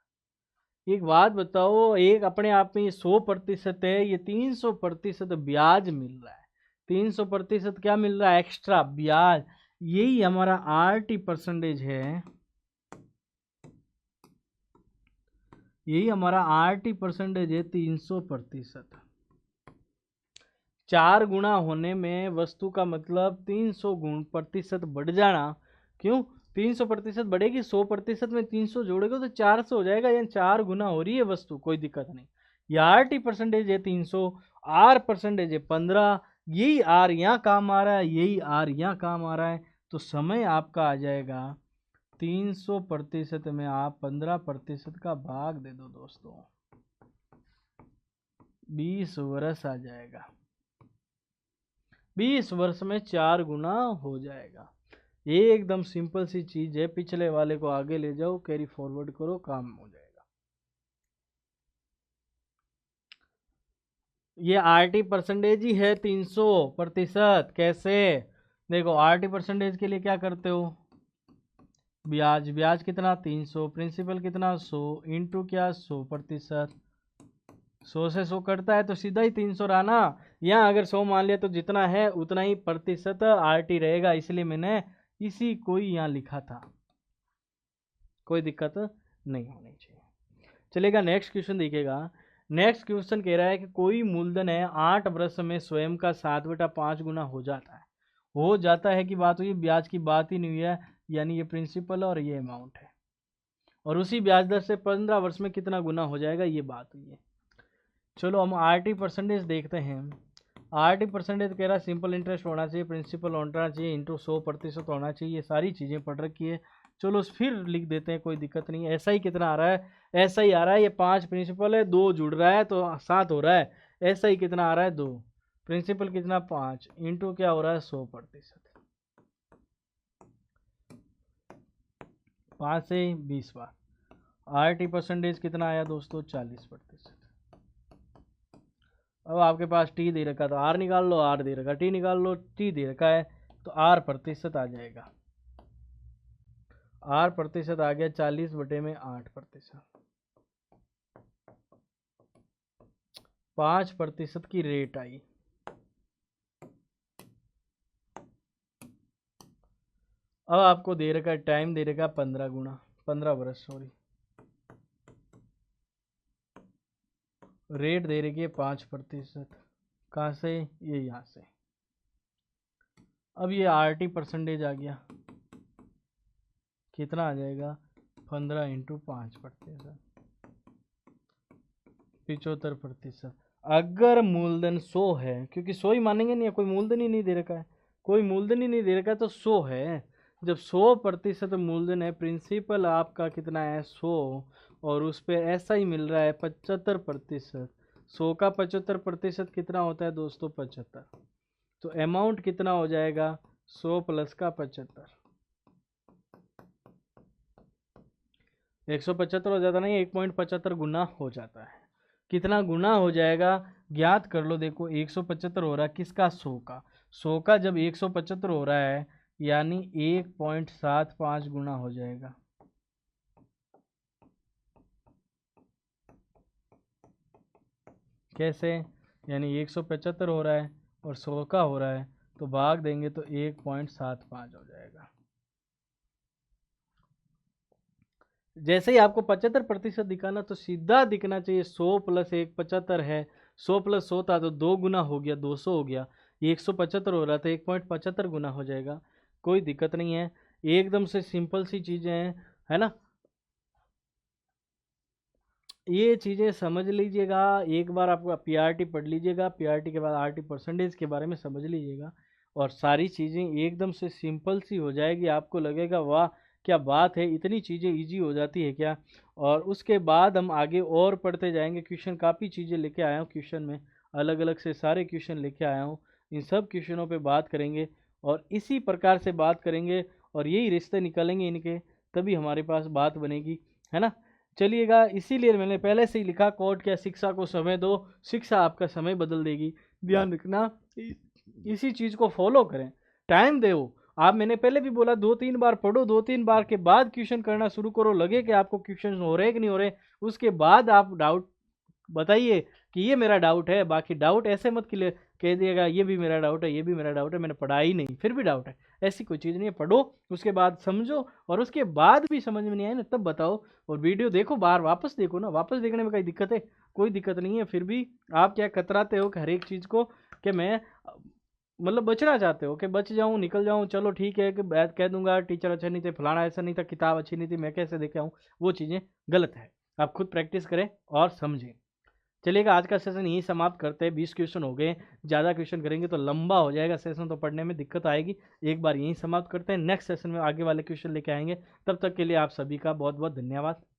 एक बात बताओ, एक अपने आप में ये 100% है, ये 300% ब्याज मिल रहा है, 300% क्या मिल रहा है, एक्स्ट्रा ब्याज। यही हमारा RT% है, यही हमारा RT% है 300%। 4 गुना होने में वस्तु का मतलब 300% बढ़ जाना। क्यों 300% बढ़ेगी, 100% में 300 जोड़ेगा तो 400 हो जाएगा, यानी 4 गुना हो रही है वस्तु, कोई दिक्कत नहीं। ये RT% है 300, R% है 15, यही R यहाँ काम आ रहा है, यही R यहाँ काम आ रहा है, तो समय आपका आ जाएगा 300% में आप 15% का भाग दे दो दोस्तों, 20 वर्ष आ जाएगा, 20 वर्ष में 4 गुना हो जाएगा। ये एकदम सिंपल सी चीज है, पिछले वाले को आगे ले जाओ, कैरी फॉरवर्ड करो, काम हो जाएगा। ये RT% ही है 300%। कैसे, देखो RT% के लिए क्या करते हो, ब्याज, ब्याज कितना 300, प्रिंसिपल कितना 100 इंटू क्या 100%, 100 से 100 कटता है तो सीधा ही 300 रहा ना। यहाँ अगर 100 मान लिया तो जितना है उतना ही प्रतिशत RT रहेगा, इसलिए मैंने इसी को ही यहाँ लिखा था, कोई दिक्कत नहीं होनी चाहिए। चलेगा नेक्स्ट क्वेश्चन देखिएगा। नेक्स्ट क्वेश्चन कह रहा है कि कोई मूलधन है 8 वर्ष में स्वयं का 7/5 गुना हो जाता है, हो जाता है की बात हुई, ब्याज की बात ही नहीं हुई है, यानी ये प्रिंसिपल और ये अमाउंट है, और उसी ब्याज दर से 15 वर्ष में कितना गुना हो जाएगा, ये बात हुई है। चलो हम आरटी परसेंटेज देखते हैं। आरटी परसेंटेज कह रहा है सिंपल इंटरेस्ट होना चाहिए, प्रिंसिपल होना चाहिए, इंटू 100% होना चाहिए। ये सारी चीज़ें पढ़ रखी है। चलो फिर लिख देते हैं, कोई दिक्कत नहीं है। ऐसा ही कितना आ रहा है, ऐसा ही आ रहा है। ये 5 प्रिंसिपल है, 2 जुड़ रहा है तो 7 हो रहा है। ऐसा ही कितना आ रहा है, 2 प्रिंसिपल कितना 5 इंटू क्या हो रहा है 100%। 5 से 20 बार। आरटी परसेंटेज कितना आया दोस्तों, 40%। अब आपके पास टी दे रखा तो आर निकाल लो, आर दे रखा टी निकाल लो, टी दे रखा है तो आर प्रतिशत आ जाएगा। आर प्रतिशत आ गया 40/8%। 5% की रेट आई। अब आपको दे रखा है टाइम, दे रखा 15 गुना, 15 वर्ष सॉरी। रेट दे रखी है 5%। कहाँ से, ये यहाँ से। अब ये आरटी परसेंटेज आ गया, कितना आ जाएगा 15 इंटू 5%, 75%। अगर मूलधन 100 है, क्योंकि 100 ही मानेंगे नहीं, कोई मूलधन ही नहीं दे रखा है, कोई मूलधन ही नहीं दे रखा है तो 100 है। जब 100% मूलधन है, प्रिंसिपल आपका कितना है 100, और उस पर ऐसा ही मिल रहा है 75%। 100 का 75% कितना होता है दोस्तों, 75। तो अमाउंट कितना हो जाएगा 100 प्लस का 75, 175 हो जाता नहीं, 1.75 गुना हो जाता है। कितना गुना हो जाएगा ज्ञात कर लो। देखो 175 हो रहा है किसका, 100 का। 100 का जब 175 हो रहा है यानी 1.75 गुना हो जाएगा। कैसे, यानी 175 हो रहा है और 100 का हो रहा है तो भाग देंगे तो 1.75 हो जाएगा। जैसे ही आपको 75% दिखाना तो सीधा दिखना चाहिए 100 प्लस 1 75 है। 100 प्लस 100 था तो 2 गुना हो गया, 200 हो गया। ये 175 हो रहा था, 1.75 गुना हो जाएगा। कोई दिक्कत नहीं है, एकदम से सिंपल सी चीज़ें हैं, है ना। ये चीज़ें समझ लीजिएगा। एक बार आपका पीआरटी पढ़ लीजिएगा, पीआरटी के बाद आरटी परसेंटेज के बारे में समझ लीजिएगा, और सारी चीज़ें एकदम से सिंपल सी हो जाएगी। आपको लगेगा वाह क्या बात है, इतनी चीज़ें इजी हो जाती है क्या। और उसके बाद हम आगे और पढ़ते जाएंगे। क्वेश्चन काफ़ी चीज़ें लेके आया हूँ, क्वेश्चन में अलग अलग से सारे क्वेश्चन लेके आया हूँ। इन सब क्वेश्चनों पे बात करेंगे और इसी प्रकार से बात करेंगे और यही रिश्ते निकलेंगे इनके, तभी हमारे पास बात बनेगी, है ना। चलिएगा, इसीलिए मैंने पहले से ही लिखा कोट क्या, शिक्षा को समय दो, शिक्षा आपका समय बदल देगी। ध्यान रखना, इसी चीज़ को फॉलो करें, टाइम दो। आप, मैंने पहले भी बोला 2-3 बार पढ़ो, 2-3 बार के बाद क्वेश्चन करना शुरू करो। लगे कि आपको क्वेश्चन हो रहे कि नहीं हो रहे, उसके बाद आप डाउट बताइए कि ये मेरा डाउट है। बाकी डाउट ऐसे मत क्लियर कह दिएगा ये भी मेरा डाउट है, ये भी मेरा डाउट है, मैंने पढ़ा ही नहीं फिर भी डाउट है। ऐसी कोई चीज़ नहीं है, पढ़ो उसके बाद समझो, और उसके बाद भी समझ में नहीं आए ना तब बताओ। और वीडियो देखो, बार वापस देखो ना, वापस देखने में कोई दिक्कत है, कोई दिक्कत नहीं है। फिर भी आप क्या कतराते हो कि हर एक चीज़ को कि मैं मतलब बचना चाहते हो कि बच जाऊं, निकल जाऊं। चलो ठीक है कि बैठ कह दूंगा टीचर अच्छा नहीं थे, फलाना ऐसा नहीं था, किताब अच्छी नहीं थी, मैं कैसे देखे आऊँ, वो चीज़ें गलत है। आप खुद प्रैक्टिस करें और समझें। चलिएगा, आज का सेशन यही समाप्त करते हैं। 20 क्वेश्चन हो गए, ज़्यादा क्वेश्चन करेंगे तो लंबा हो जाएगा सेशन, तो पढ़ने में दिक्कत आएगी। एक बार यही समाप्त करते हैं, नेक्स्ट सेशन में आगे वाले क्वेश्चन लेके आएंगे। तब तक के लिए आप सभी का बहुत बहुत धन्यवाद।